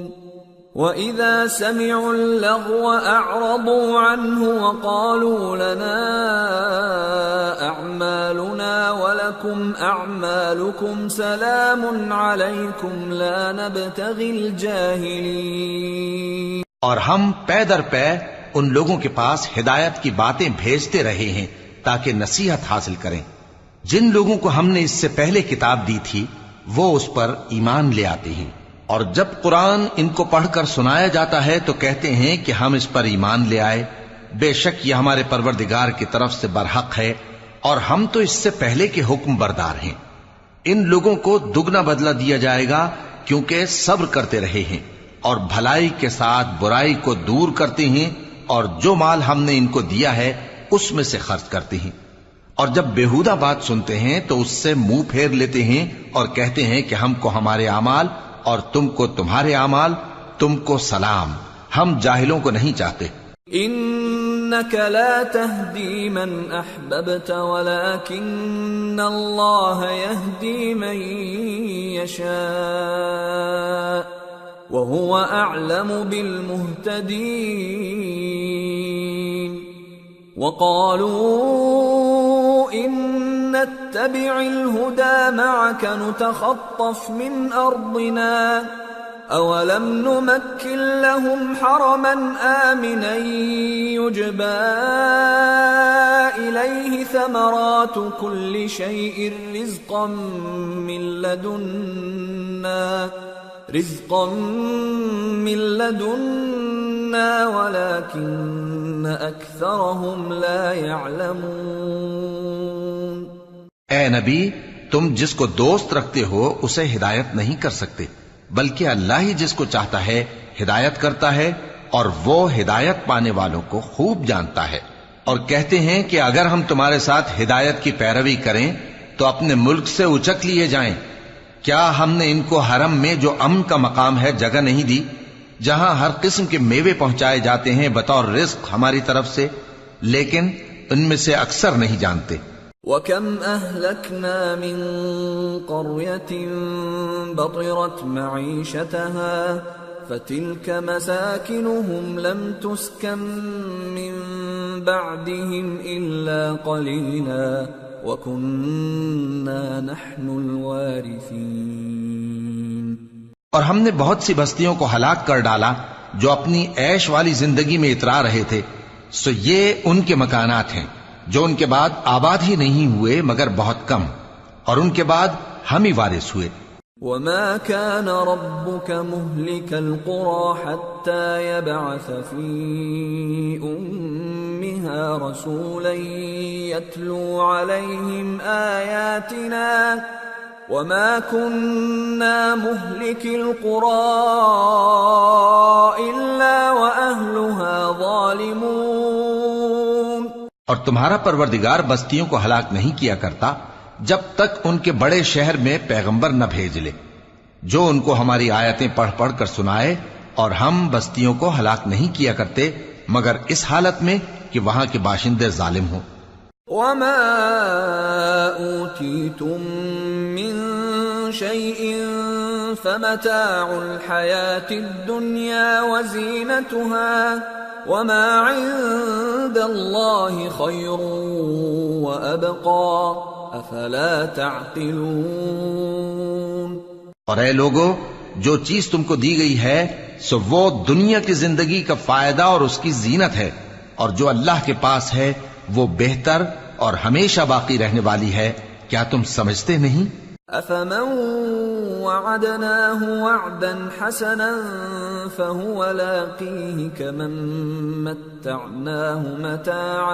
وإذا سمعوا اللغو أعرضوا عنه وقالوا لنا أعمالنا ولكم أعمالكم سلام عليكم لا نبتغي الجاهلين۔ اور ہم پے در پے ان لوگوں کے پاس ہدایت کی باتیں بھیجتے رہے ہیں تاکہ نصیحت حاصل کریں۔ جن لوگوں کو ہم نے اس سے پہلے کتاب دی تھی وہ اس پر ایمان لے آتے ہیں، اور جب قرآن ان کو پڑھ کر سنایا جاتا ہے تو کہتے ہیں کہ ہم اس پر ایمان لے آئے، بے شک یہ ہمارے پروردگار کی طرف سے برحق ہے، اور ہم تو اس سے پہلے کے حکم بردار ہیں۔ ان لوگوں کو دگنا بدلہ دیا جائے گا کیونکہ صبر کرتے رہے ہیں اور بھلائی کے ساتھ برائی کو دور کرتے ہیں، اور جو مال ہم نے ان کو دیا ہے اس میں سے خرچ کرتے ہیں، اور جب بیہودہ بات سنتے ہیں تو اس سے منہ پھیر لیتے ہیں اور کہتے ہیں کہ ہم کو ہمارے اعمال اور تم کو تمہارے اعمال، تم کو سلام، ہم جاہلوں کو نہیں چاہتے۔ انك لا تهدي من احببت ولكن الله يهدي من يشاء وهو اعلم بالمهتدين وقالوا ان نتبع الهدى معك نتخطف من ارضنا أولم نمكن لهم حرما آمنا يجبى إليه ثمرات كل شيء رزقا من لدنا ولكن أكثرهم لا يعلمون۔ اے نبی، تم جس کو دوست رکھتے ہو اسے ہدایت نہیں کر سکتے، بلکہ اللہ ہی جس کو چاہتا ہے ہدایت کرتا ہے، اور وہ ہدایت پانے والوں کو خوب جانتا ہے۔ اور کہتے ہیں کہ اگر ہم تمہارے ساتھ ہدایت کی پیروی کریں تو اپنے ملک سے اچک لیے جائیں۔ کیا ہم نے ان کو حرم میں جو امن کا مقام ہے جگہ نہیں دی، جہاں ہر قسم کے میوے پہنچائے جاتے ہیں بطور رزق ہماری طرف سے؟ لیکن ان میں سے اکثر نہیں جانتے۔ وَكَمْ أَهْلَكْنَا مِنْ قَرْيَةٍ بَطِرَتْ مَعِيشَتَهَا فَتِلْكَ مَسَاكِنُهُمْ لَمْ تُسْكَنْ مِنْ بَعْدِهِمْ إِلَّا قَلِيلًا وَكُنَّا نَحْنُ الْوَارِثِينَ۔ اور ہم نے بہت سی بستیوں کو ہلاک کر ڈالا جو اپنی عیش والی زندگی میں اترا رہے تھے، سو یہ ان کے مکانات ہیں جو ان کے بعد آباد ہی نہیں ہوئے مگر بہت کم، اور ان کے بعد ہم ہی وارث ہوئے۔ وما كان ربك مهلك القرى حتى يبعث في أمها رسولا يتلو عليهم آياتنا وما كنا مهلك القرى إلا وأهلها ظالمون. اور تمہارا پروردگار بستیوں کو ہلاک نہیں کیا کرتا جب تک ان کے بڑے شہر میں پیغمبر نہ بھیج لے جو ان کو ہماری آیتیں پڑھ پڑھ کر سنائے، اور ہم بستیوں کو ہلاک نہیں کیا کرتے مگر اس حالت میں کہ وہاں کے باشندے ظالم ہوں. وما أوتيتم من شيء فمتاع الحياة الدنيا وزينتها وما عند الله خير وأبقى افلا تعقلون. اور اے لوگو، جو چیز تم کو دی گئی ہے سو وہ دنیا کی زندگی کا فائدہ اور اس کی زینت ہے، اور جو اللہ کے پاس ہے وہ بہتر اور ہمیشہ باقی رہنے والی ہے. کیا تم سمجھتے نہیں؟ افمن وعدناه وعدا حسنا فهو لاقيه كمن متعناه متاع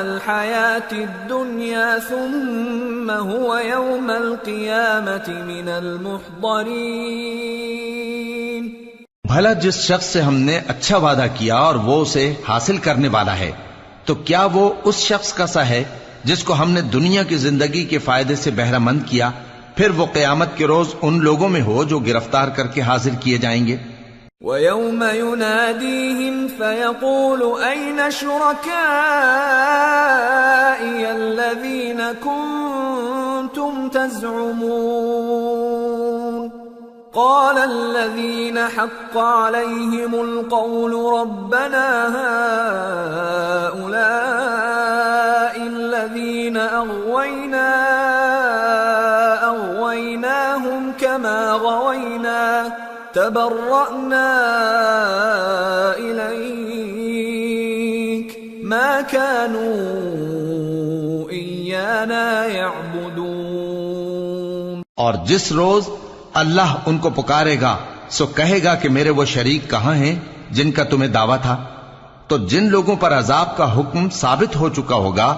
الحياة الدنيا ثم هو يوم القيامة من المحضرين. بھلا جس شخص سے ہم نے اچھا وعدہ کیا اور وہ اسے حاصل کرنے والا ہے، تو کیا وہ اس شخص کا سا ہے جس کو ہم نے دنیا کی زندگی کے فائدے سے بہرہ مند کیا، پھر وہ قیامت کے روز ان لوگوں میں ہو جو گرفتار کر کے حاضر کیے جائیں گے. وَيَوْمَ يُنَادِيهِمْ فَيَقُولُ أَيْنَ شُرَكَائِيَ الَّذِينَ كُنتُمْ تَزْعُمُونَ قَالَ الَّذِينَ حَقَّ عَلَيْهِمُ الْقَوْلُ رَبَّنَا هَؤُلَاءِ الَّذِينَ أَغْوَيْنَاهُمْ كَمَا غَوَيْنَا تبرأنا إليك ما كانوا إيانا يعبدون. اور جس روز اللہ ان کو پکارے گا سو کہے گا کہ میرے وہ شریک کہاں ہیں جن کا تمہیں دعویٰ تھا. تو جن لوگوں پر عذاب کا حکم ثابت ہو چکا ہوگا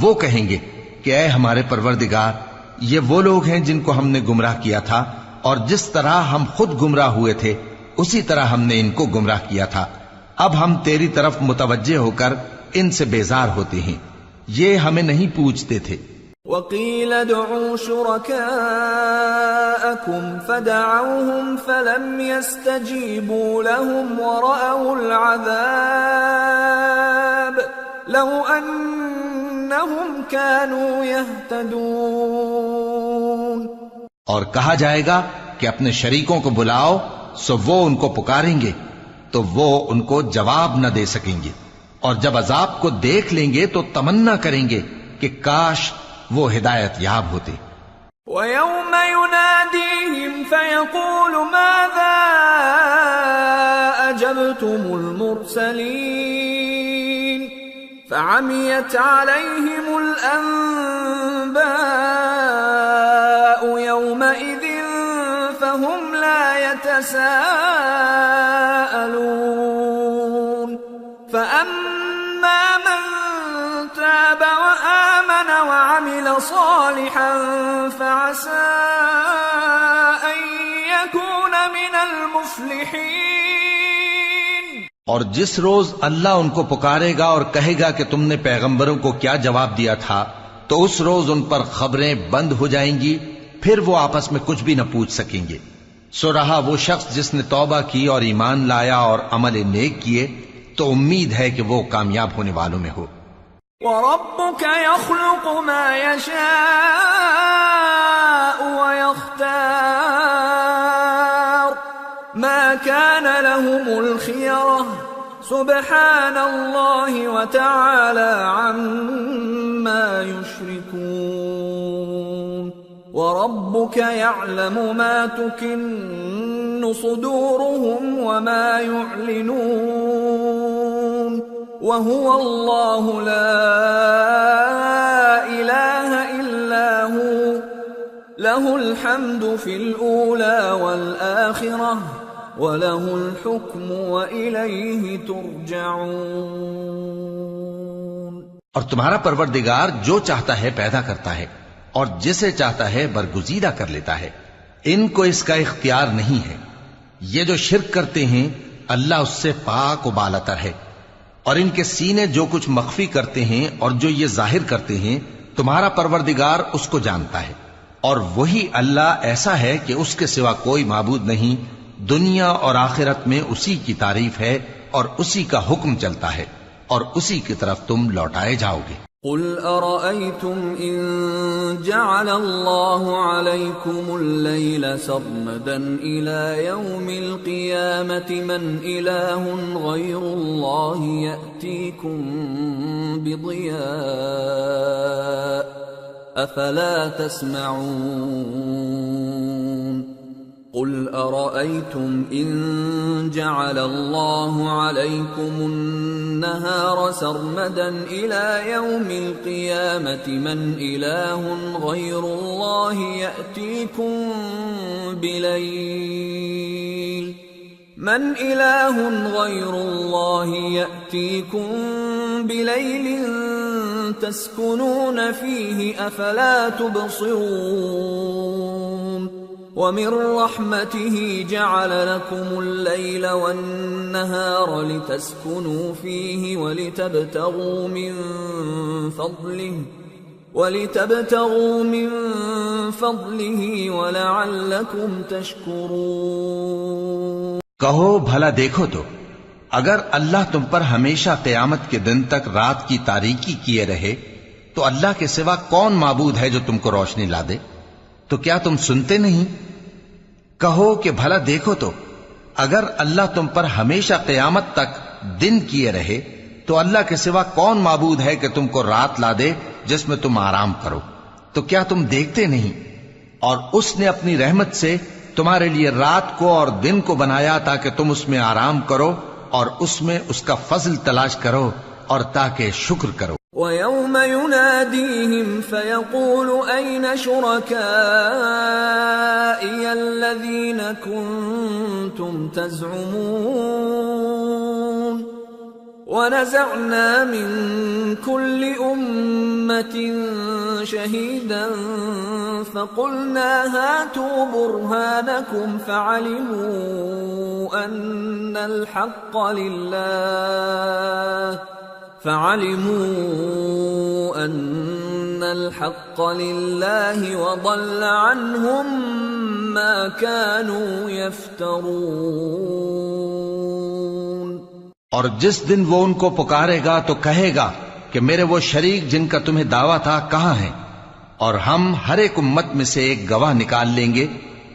وہ کہیں گے کہ اے ہمارے پروردگار، یہ وہ لوگ ہیں جن کو ہم نے گمراہ کیا تھا، اور جس طرح ہم خود گمراہ ہوئے تھے اسی طرح ہم نے ان کو گمراہ کیا تھا. اب ہم تیری طرف متوجہ ہو کر ان سے بیزار ہوتے ہیں، یہ ہمیں نہیں پوچھتے تھے. وَقِيلَ ادْعُوا شُرَكَاءَكُمْ فَدَعَوْهُمْ فَلَمْ يَسْتَجِيبُوا لَهُمْ وَرَأَوُا الْعَذَابَ لَوْ أَنَّهُمْ كَانُوا يَهْتَدُونَ. اور کہا جائے گا کہ اپنے شریکوں کو بلاؤ سو وہ ان کو پکاریں گے تو وہ ان کو جواب نہ دے سکیں گے، اور جب عذاب کو دیکھ لیں گے تو تمنا کریں گے کہ کاش وہ ہدایت یاب ہوتے. وَيَوْمَ يُنَادِيهِمْ فَيَقُولُ مَاذَا أَجَبْتُمُ الْمُرْسَلِينَ فَعَمِيَتْ عَلَيْهِمُ الْأَنبَاءُ يَوْمَئِذٍ فَهُمْ لَا يَتَسَاءَلُونَ. فَأَمَّا مَنْ تَابَ وَآمَنَ وَعَمِلَ صَالِحًا فَعَسَىٰ أَن يَكُونَ مِنَ الْمُفْلِحِينَ. اور جس روز اللہ ان کو پکارے گا اور کہے گا کہ تم نے پیغمبروں کو کیا جواب دیا تھا، تو اس روز ان پر خبریں بند ہو جائیں گی، پھر وہ آپس میں کچھ بھی نہ پوچھ سکیں گے. سو رہا وہ شخص جس نے توبہ کی اور ایمان لایا اور عمل نیک کیے، تو امید ہے کہ وہ کامیاب ہونے والوں میں ہو. وَرَبُّكَ يَخْلُقُ مَا يَشَاءُ وَيَخْتَارُ مَا كَانَ لَهُمُ الْخِيَرَةُ سُبْحَانَ اللَّهِ وَتَعَالَى عَمَّا يُشْرِكُونَ. وَرَبُّكَ يَعْلَمُ مَا تُكِنُّ صُدُورُهُمْ وَمَا يُعْلِنُونَ وهو الله لا إله إلا هو له الحمد في الأولى والآخرة وله الحكم وإليه ترجعون۔ اور تمہارا پروردگار جو چاہتا ہے پیدا کرتا ہے اور جسے چاہتا ہے برگزیدہ کر لیتا ہے، ان کو اس کا اختیار نہیں ہے۔ یہ جو شرک کرتے ہیں اللہ اس سے پاک و بالاتر ہے، اور ان کے سینے جو کچھ مخفی کرتے ہیں اور جو یہ ظاہر کرتے ہیں تمہارا پروردگار اس کو جانتا ہے، اور وہی اللہ ایسا ہے کہ اس کے سوا کوئی معبود نہیں، دنیا اور آخرت میں اسی کی تعریف ہے اور اسی کا حکم چلتا ہے اور اسی کی طرف تم لوٹائے جاؤ گے۔ قل أرأيتم إن جعل الله عليكم الليل سرمدا إلى يوم القيامة من إله غير الله يأتيكم بضياء أفلا تسمعون قل أرأيتم إن جعل الله عليكم النهار سرمدا إلى يوم القيامة من إله غير الله يأتيكم بليل تسكنون فيه أفلا تبصرون ومن رحمته جعل لكم الليل والنهار لتسكنوا فيه ولتبتغوا من فضله ولعلكم تشكرون۔ کہو بھلا دیکھو تو اگر اللہ تم پر ہمیشہ قیامت کے دن تک رات کی تاریکی کیے رہے تو اللہ کے سوا کون معبود ہے جو تم کو روشنی لا دے؟ تو کیا تم سنتے نہیں؟ کہو کہ بھلا دیکھو تو اگر اللہ تم پر ہمیشہ قیامت تک دن کیے رہے تو اللہ کے سوا کون معبود ہے کہ تم کو رات لا دے جس میں تم آرام کرو؟ تو کیا تم دیکھتے نہیں؟ اور اس نے اپنی رحمت سے تمہارے لیے رات کو اور دن کو بنایا تاکہ تم اس میں آرام کرو اور اس میں اس کا فضل تلاش کرو اور تاکہ شکر کرو۔ وَيَوْمَ يُنَادِيهِمْ فَيَقُولُ أَيْنَ شُرَكَائِيَ الَّذِينَ كُنتُمْ تَزْعُمُونَ وَنَزَعْنَا مِنْ كُلِّ أُمَّةٍ شَهِيدًا فَقُلْنَا هَاتُوا بُرْهَانَكُمْ فَعَلِمُوا أَنَّ الْحَقَّ لِلَّهِ وَضَلَّ عَنْهُمْ مَا كَانُوا يَفْتَرُونَ۔ اور جس دن وہ ان کو پکارے گا تو کہے گا کہ میرے وہ شریک جن کا تمہیں دعویٰ تھا کہاں ہیں؟ اور ہم ہر ایک امت میں سے ایک گواہ نکال لیں گے،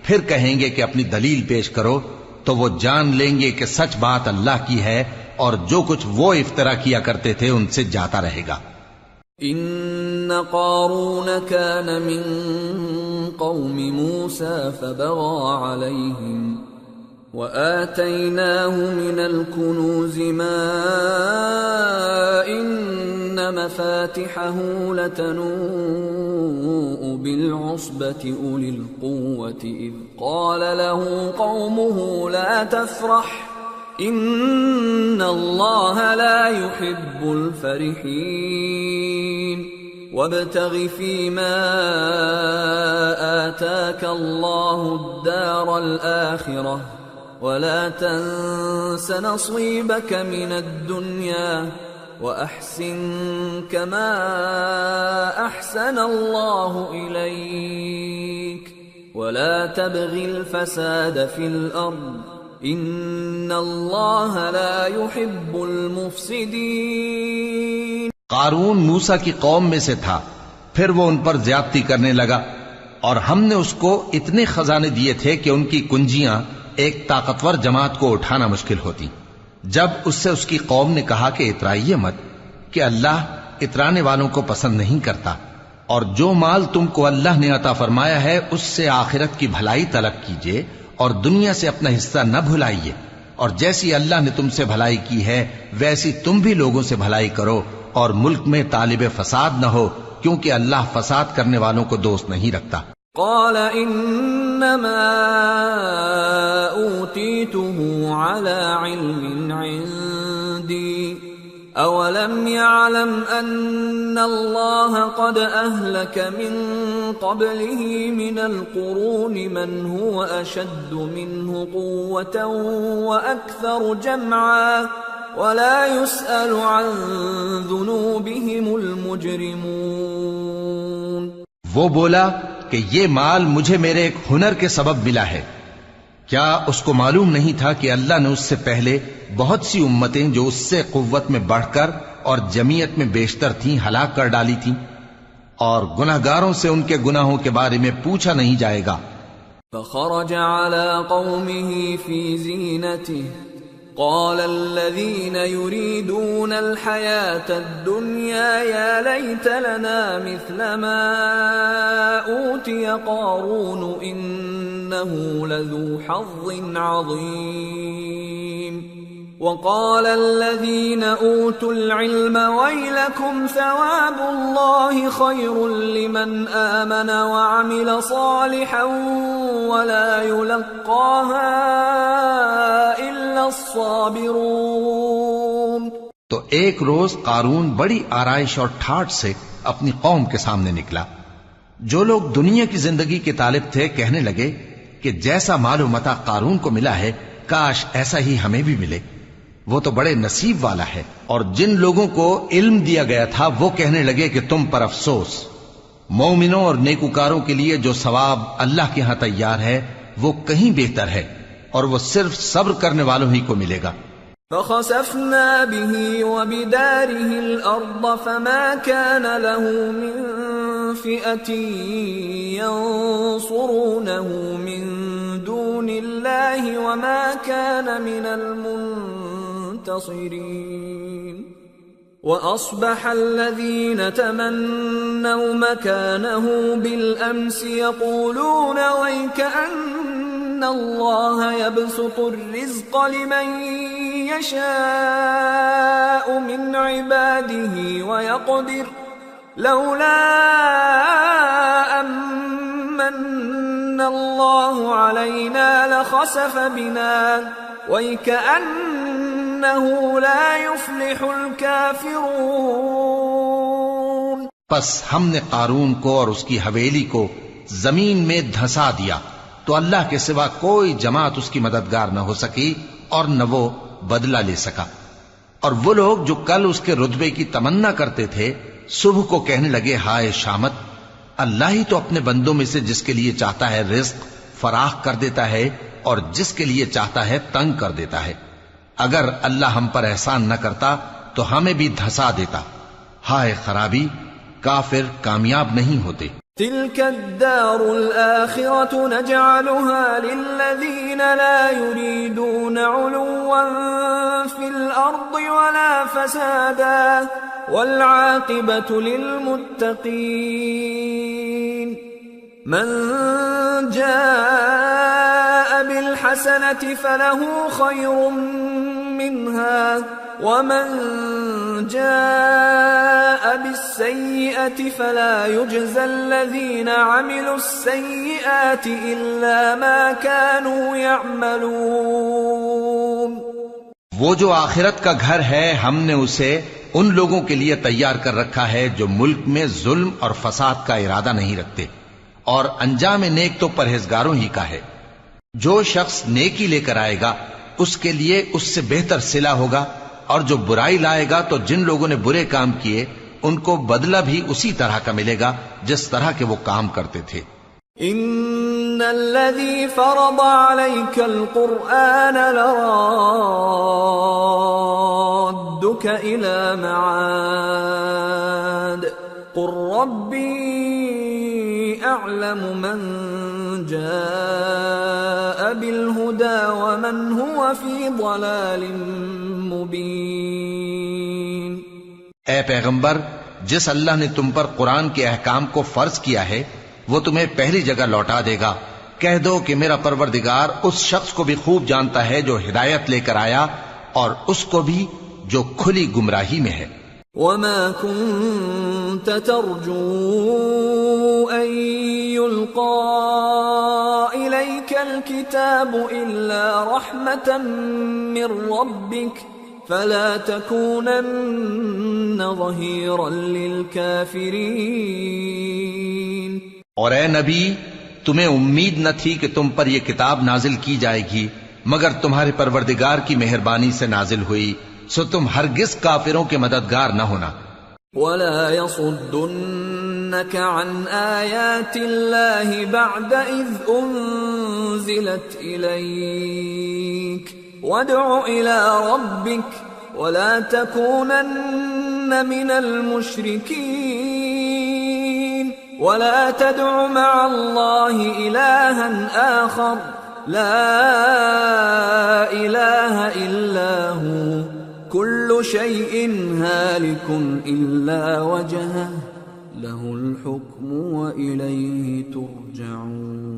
پھر کہیں گے کہ اپنی دلیل پیش کرو، تو وہ جان لیں گے کہ سچ بات اللہ کی ہے اور جو کچھ وہ افترا کیا کرتے تھے ان سے جاتا رہے گا۔ ان قارون كان من قوم موسى فبغى عليهم وآتيناه من الكنوز ما إن مفاتحه لتنوء بالعصبة أولي القوة إذ قال له قومه لا تفرح إن الله لا يحب الفرحين وابتغ فيما آتاك الله الدار الآخرة ولا تنس نصيبك من الدنيا وأحسن كما أحسن الله إليك ولا تبغ الفساد في الأرض إن الله لا يحب المفسدين۔ قارون موسیٰ کی قوم میں سے تھا، پھر وہ ان پر زیادتی کرنے لگا، اور ہم نے اس کو اتنے خزانے دیے تھے کہ ان کی کنجیاں ایک طاقتور جماعت کو اٹھانا مشکل ہوتی۔ جب اس سے اس کی قوم نے کہا کہ اترائیے مت، کہ اللہ اترانے والوں کو پسند نہیں کرتا، اور جو مال تم کو اللہ نے عطا فرمایا ہے اس سے آخرت کی بھلائی طلب کیجیے اور دنیا سے اپنا حصہ نہ بھلائیے، اور جیسی اللہ نے تم سے بھلائی کی ہے ویسی تم بھی لوگوں سے بھلائی کرو، اور ملک میں طالب فساد نہ ہو، کیونکہ اللہ فساد کرنے والوں کو دوست نہیں رکھتا۔ قال انما اوتیته على علم عندي اولم يعلم ان الله قد اهلك من قبله من القرون من هو اشد منه قوة واكثر جمعا ولا يسأل عن ذنوبهم المجرمون۔ وہ بولا کہ یہ مال مجھے میرے ایک ہنر کے سبب ملا ہے، کیا اس کو معلوم نہیں تھا کہ اللہ نے اس سے پہلے بہت سی امتیں جو اس سے قوت میں بڑھ کر اور جمعیت میں بیشتر تھیں ہلاک کر ڈالی تھیں، اور گناہگاروں سے ان کے گناہوں کے بارے میں پوچھا نہیں جائے گا۔ فخرج على قومه في زينته قال الذين يريدون الحياة الدنيا يا ليت لنا مثل ما أوتي قارون إنه لذو حظ عظيم وقال الذين أوتوا العلم ويلكم ثواب الله خير لمن آمن وعمل صالحا ولا يلقاها إلا الصابرون۔ تو ایک روز قارون بڑی آرائش اور ٹھاٹ سے اپنی قوم کے سامنے نکلا۔ جو لوگ دنیا کی زندگی کے طالب تھے کہنے لگے کہ جیسا مال و متاع قارون کو ملا ہے کاش ایسا ہی ہمیں بھی ملے، وہ تو بڑے نصیب والا ہے۔ اور جن لوگوں کو علم دیا گیا تھا وہ کہنے لگے کہ تم پر افسوس، مومنوں اور نیکوکاروں کے لیے جو ثواب اللہ کے ہاں تیار ہے وہ کہیں بہتر ہے، اور وہ صرف صبر کرنے والوں ہی کو ملے گا۔ فخسفنا به وبداره الأرض فما كان له من فئة ينصرونه من دون الله وما كان من المنتصرين وأصبح الذين تمنوا مكانه بالأمس يقولون ويكأن الله يبسط الرزق لمن يشاء من عباده ويقدر لولا أمن الله علينا لخسف بنا وَيْكَأَنَّهُ لَا يُفْلِحُ الْكَافِرُونَ۔ پس ہم نے قارون کو اور اس کی حویلی کو زمین میں دھسا دیا تو اللہ کے سوا کوئی جماعت اس کی مددگار نہ ہو سکی اور نہ وہ بدلہ لے سکا۔ اور وہ لوگ جو کل اس کے رتبے کی تمنا کرتے تھے صبح کو کہنے لگے ہائے شامت، اللہ ہی تو اپنے بندوں میں سے جس کے لیے چاہتا ہے رزق فراخ کر دیتا ہے اور جس کے لیے چاہتا ہے تنگ کر دیتا ہے۔ اگر اللہ ہم پر احسان نہ کرتا تو ہمیں بھی دھسا دیتا۔ ہائے خرابی، کافر کامیاب نہیں ہوتے۔ تلك الدار الآخرة نجعلها للذين لا يريدون علوا في الأرض ولا فسادا والعاقبة للمتقين من جاء بالحسنة فله خير منها ومن جاء بالسيئة فلا يجزى الذين عملوا السيئات إلا ما كانوا يعملون۔ وہ جو آخرت کا گھر ہے ہم نے اسے ان لوگوں کے لیے تیار کر رکھا ہے جو ملک میں ظلم اور فساد کا ارادہ نہیں رکھتے، اور انجام نیک تو پرہیزگاروں ہی کا ہے۔ جو شخص نیکی لے کر آئے گا اس کے لیے اس سے بہتر صلہ ہوگا، اور جو برائی لائے گا تو جن لوگوں نے برے کام کیے ان کو بدلہ بھی اسی طرح کا ملے گا جس طرح کے وہ کام کرتے تھے۔ ان الذي فرض عليك القرآن لرادك الى معاد قل ربي اعلم من جاء بالهدى ومن هو في ضلال مبين۔ اے پیغمبر، جس اللہ نے تم پر قرآن کے احکام کو فرض کیا ہے وہ تمہیں پہلی جگہ لوٹا دے گا، کہہ دو کہ میرا پروردگار اس شخص کو بھی خوب جانتا ہے جو ہدایت لے کر آیا اور اس کو بھی جو کھلی گمراہی میں ہے. وما كنت ترجو أن يلقى إليك الكتاب إلا رحمة من ربك فلا تكونن ظهيرا للكافرين. اور اے نبی تمہیں امید نہ تھی کہ تم پر یہ کتاب نازل کی جائے گی مگر تمہارے پروردگار کی مہربانی سے نازل ہوئی، سو تم ہرگز کافروں کے مددگار نہ ہونا. ولا يصدنك عن آيات الله بعد إذ أنزلت إليك وادع إلى ربك ولا تكونن من المشركين ولا تدع مع الله إلها آخر لا إله إلا هو كل شيء هالك إلا وجهه له الحكم وإليه ترجعون.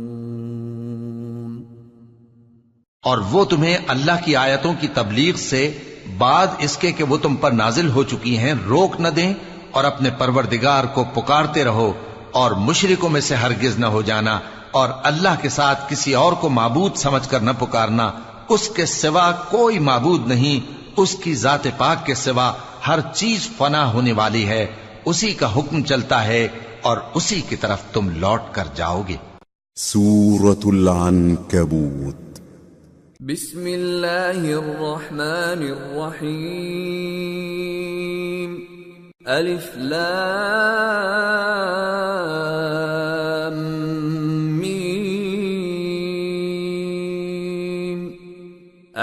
اور وہ تمہیں اللہ کی آیتوں کی تبلیغ سے بعد اس کے کہ وہ تم پر نازل ہو چکی ہیں روک نہ دیں، اور اپنے پروردگار کو پکارتے رہو اور مشرکوں میں سے ہرگز نہ ہو جانا، اور اللہ کے ساتھ کسی اور کو معبود سمجھ کر نہ پکارنا. اس کے سوا کوئی معبود نہیں، اس کی ذات پاک کے سوا ہر چیز فنا ہونے والی ہے، اسی کا حکم چلتا ہے اور اسی کی طرف تم لوٹ کر جاؤ گے. سورة العنكبوت. بسم اللہ الرحمن الرحیم. الف لام میم.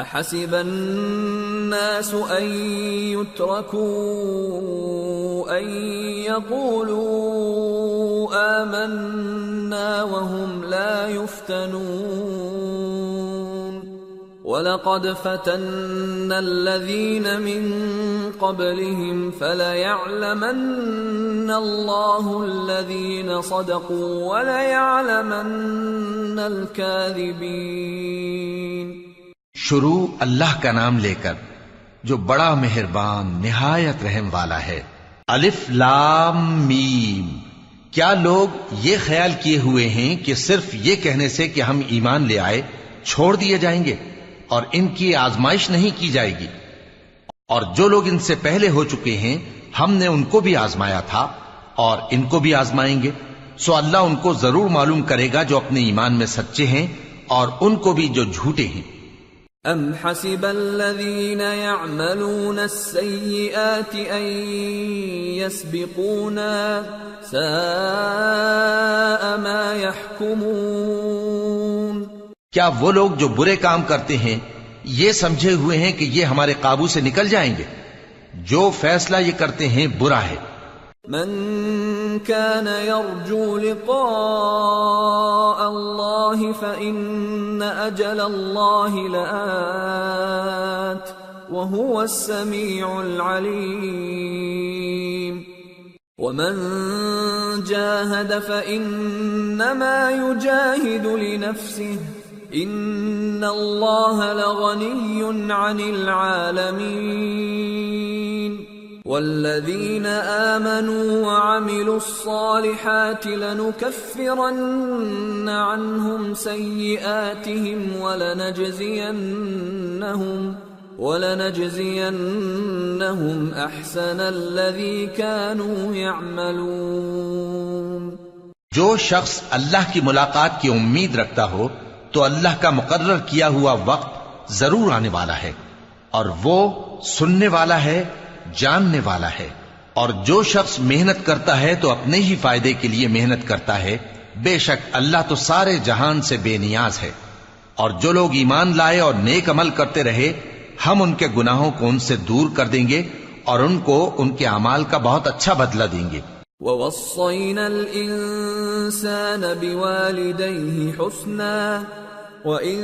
احسب الناس ان يتركوا ان يقولوا آمنا وهم لا يفتنون وَلَقَدْ فَتَنَّا الَّذِينَ مِن قَبْلِهِمْ فَلَيَعْلَمَنَّ اللَّهُ الَّذِينَ صَدَقُوا وَلَيَعْلَمَنَّ الْكَاذِبِينَ. شروع اللہ کا نام لے کر جو بڑا مہربان نہایت رحم والا ہے. الف لام میم. کیا لوگ یہ خیال کیے ہوئے ہیں کہ صرف یہ کہنے سے کہ ہم ایمان لے آئے چھوڑ دیے جائیں گے اور ان کی آزمائش نہیں کی جائے گی؟ اور جو لوگ ان سے پہلے ہو چکے ہیں ہم نے ان کو بھی آزمایا تھا اور ان کو بھی آزمائیں گے، سو اللہ ان کو ضرور معلوم کرے گا جو اپنے ایمان میں سچے ہیں اور ان کو بھی جو جھوٹے ہیں. ام حسب الذين يعملون السيئات ان يسبقونا ساء ما يحكمون. کیا وہ لوگ جو برے کام کرتے ہیں یہ سمجھے ہوئے ہیں کہ یہ ہمارے قابو سے نکل جائیں گے؟ جو فیصلہ یہ کرتے ہیں برا ہے. من كان يرجو لقاء الله فإن أجل الله لآت وهو السميع العليم. ومن جاهد فإنما يجاهد لنفسه إن الله لغني عن العالمين. والذين آمنوا وعملوا الصالحات لنكفرن عنهم سيئاتهم ولنجزينهم أحسن الذي كانوا يعملون. جو شخص اللہ کی ملاقات کی امید رکھتا ہو تو اللہ کا مقرر کیا ہوا وقت ضرور آنے والا ہے، اور وہ سننے والا ہے، جاننے والا ہے. اور جو شخص محنت کرتا ہے تو اپنے ہی فائدے کے لیے محنت کرتا ہے، بے شک اللہ تو سارے جہان سے بے نیاز ہے. اور جو لوگ ایمان لائے اور نیک عمل کرتے رہے ہم ان کے گناہوں کو ان سے دور کر دیں گے اور ان کو ان کے اعمال کا بہت اچھا بدلہ دیں گے. وَوَصَّيْنَا الْإِنسَانَ بِوَالِدَيْهِ حُسْنًا وَإِن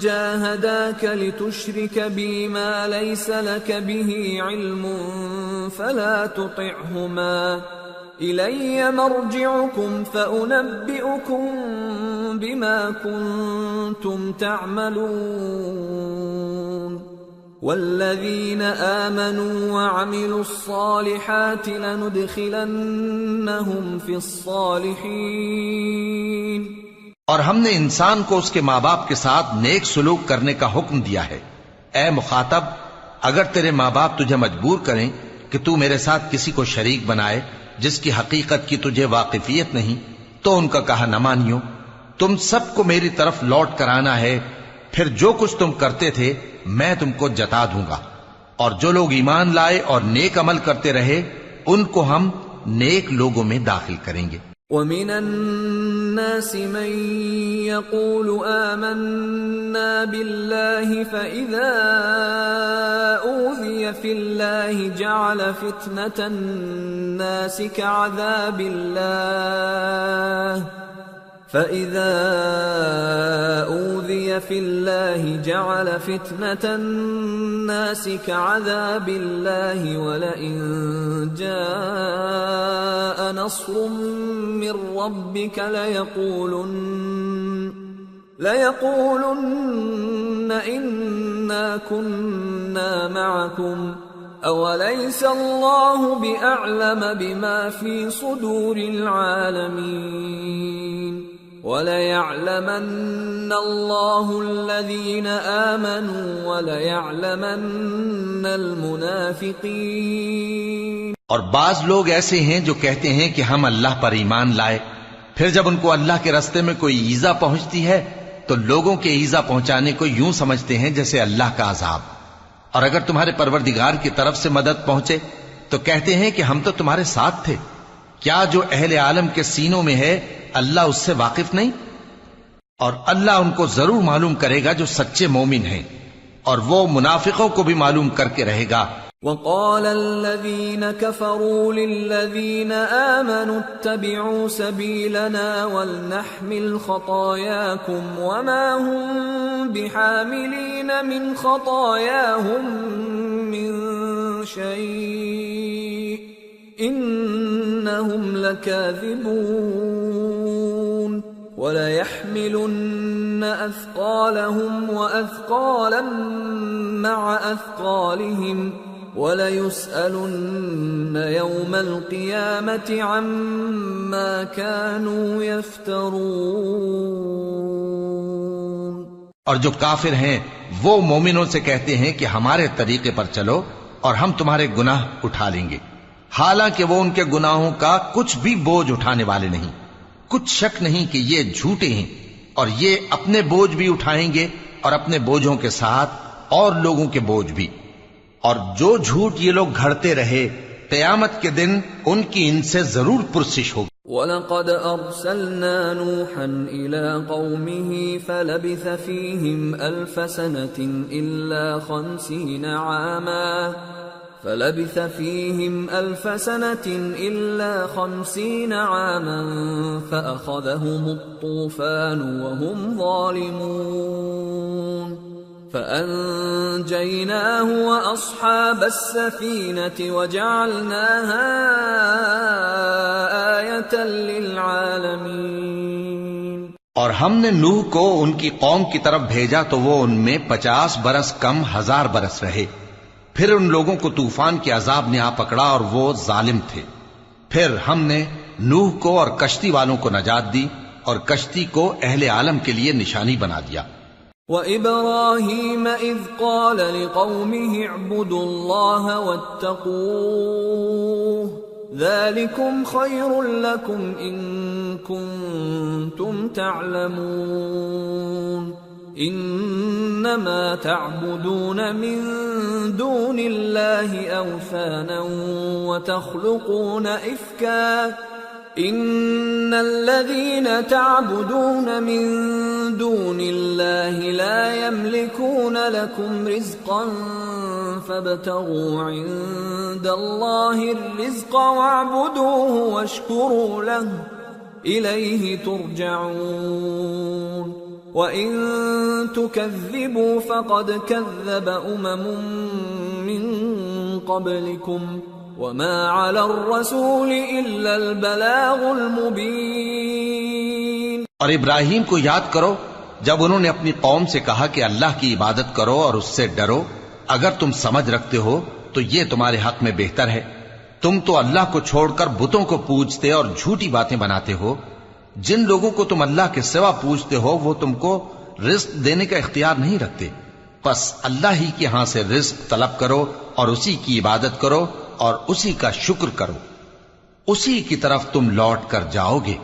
جَاهَدَاكَ لِتُشْرِكَ بِي مَا لَيْسَ لَكَ بِهِ عِلْمٌ فَلَا تُطِعْهُمَا إِلَيَّ مَرْجِعُكُمْ فَأُنَبِّئُكُم بما كنتم تعملون والذين آمنوا وعملوا الصالحات لندخلنهم في الصالحين۔ اور ہم نے انسان کو اس کے ماں باپ کے ساتھ نیک سلوک کرنے کا حکم دیا ہے۔ اے مخاطب، اگر تیرے ماں باپ تجھے مجبور کریں کہ تو میرے ساتھ کسی کو شریک بنائے جس کی حقیقت کی تجھے واقفیت نہیں، تو ان کا کہا نہ مانیو۔ تم سب کو میری طرف لوٹ کر آنا ہے، پھر جو کچھ تم کرتے تھے میں تم کو جتا دوں گا، اور جو لوگ ایمان لائے اور نیک عمل کرتے رہے ان کو ہم نیک لوگوں میں داخل کریں گے۔ وَمِنَ النَّاسِ مَن يَقُولُ آمَنَّا بِاللَّهِ فَإِذَا أُوذِيَ فِي اللَّهِ جَعَلَ فِتْنَةَ النَّاسِ كَعَذَابِ اللَّهِ فَإِذَا أُوذِيَ فِي اللَّهِ جَعَلَ فِتْنَةَ النَّاسِ كَعَذَابِ اللَّهِ وَلَئِن جَاءَ نَصْرٌ مِّن رَّبِّكَ لَيَقُولُنَّ إِنَّا كُنَّا مَعَكُمْ أَوَلَيْسَ اللَّهُ بِأَعْلَمَ بِمَا فِي صُدُورِ الْعَالَمِينَ وَلَيَعْلَمَنَّ اللَّهُ الَّذِينَ آمَنُوا وَلَيَعْلَمَنَّ الْمُنَافِقِينَ۔ اور بعض لوگ ایسے ہیں جو کہتے ہیں کہ ہم اللہ پر ایمان لائے، پھر جب ان کو اللہ کے راستے میں کوئی ایذا پہنچتی ہے تو لوگوں کے ایذا پہنچانے کو یوں سمجھتے ہیں جیسے اللہ کا عذاب، اور اگر تمہارے پروردگار کی طرف سے مدد پہنچے تو کہتے ہیں کہ ہم تو تمہارے ساتھ تھے۔ کیا جو اہل عالم کے سینوں میں ہے اللہ اس سے واقف نہیں؟ اور اللہ ان کو ضرور معلوم کرے گا جو سچے مومن ہیں، اور وہ منافقوں کو بھی معلوم کر کے رہے گا۔ وقال الذين كفروا للذين آمنوا اتبعوا سبيلنا ولنحمل خطاياكم وما هم بحاملين من خطاياهم من شيء إنهم لكاذبون وَلَيَحْمِلُنَّ أَثْقَالَهُمْ وَأَثْقَالًا مَعَ أَثْقَالِهِمْ وَلَيُسْأَلُنَّ يَوْمَ الْقِيَامَةِ عَمَّا كَانُوا يَفْتَرُونَ۔ اور جو کافر ہیں وہ مومنوں سے کہتے ہیں کہ ہمارے طریقے پر چلو اور ہم تمہارے گناہ اٹھا لیں گے، حالانکہ وہ ان کے گناہوں کا کچھ بھی بوجھ اٹھانے والے نہیں۔ کچھ شک نہیں کہ یہ جھوٹے ہیں، اور یہ اپنے بوجھ بھی اٹھائیں گے اور اپنے بوجھوں کے ساتھ اور لوگوں کے بوجھ بھی، اور جو جھوٹ یہ لوگ گھڑتے رہے قیامت کے دن ان کی ان سے ضرور پرسش ہوگی۔ وَلَقَدْ أَرْسَلْنَا نُوحًا إِلَىٰ قَوْمِهِ فَلَبِثَ فِيهِمْ أَلْفَ سَنَةٍ إِلَّا 50 عاما فأخذهم الطوفان وهم ظالمون فأنجيناه وأصحاب السفينة وجعلناها آية للعالمين۔ اور ہم نے نوح کو ان کی قوم کی طرف بھیجا تو وہ ان میں 50 برس کم 1000 برس رہے، پھر ان لوگوں کو طوفان کے عذاب نے آ پکڑا اور وہ ظالم تھے۔ پھر ہم نے نوح کو اور کشتی والوں کو نجات دی اور کشتی کو اہل عالم کے لیے نشانی بنا دیا۔ وَإِبْرَاهِيمَ إِذْ قَالَ لِقَوْمِهِ اعْبُدُوا اللَّهَ وَاتَّقُوهُ ذَلِكُمْ خَيْرٌ لَكُمْ إِن كُنتُمْ تَعْلَمُونَ انما تعبدون من دون الله اوثانا وتخلقون افكا ان الذين تعبدون من دون الله لا يملكون لكم رزقا فابتغوا عند الله الرزق واعبدوه واشكروا له اليه ترجعون وَإِن تُكَذِّبُوا فَقَدْ كَذَّبَ مِن قَبْلِكُمْ وَمَا عَلَى الرَّسُولِ إِلَّا الْبَلَاغُ الْمُبِينُ۔ اور ابراہیم کو یاد کرو جب انہوں نے اپنی قوم سے کہا کہ اللہ کی عبادت کرو اور اس سے ڈرو، اگر تم سمجھ رکھتے ہو تو یہ تمہارے حق میں بہتر ہے۔ تم تو اللہ کو چھوڑ کر بتوں کو پوجتے اور جھوٹی باتیں بناتے ہو۔ جن لوگوں کو تم اللہ کے سوا پوجتے ہو وہ تم کو رزق دینے کا اختیار نہیں رکھتے، پس اللہ ہی کے ہاں سے رزق طلب کرو اور اسی کی عبادت کرو اور اسی کا شکر کرو، اسی کی طرف تم لوٹ کر جاؤ گے۔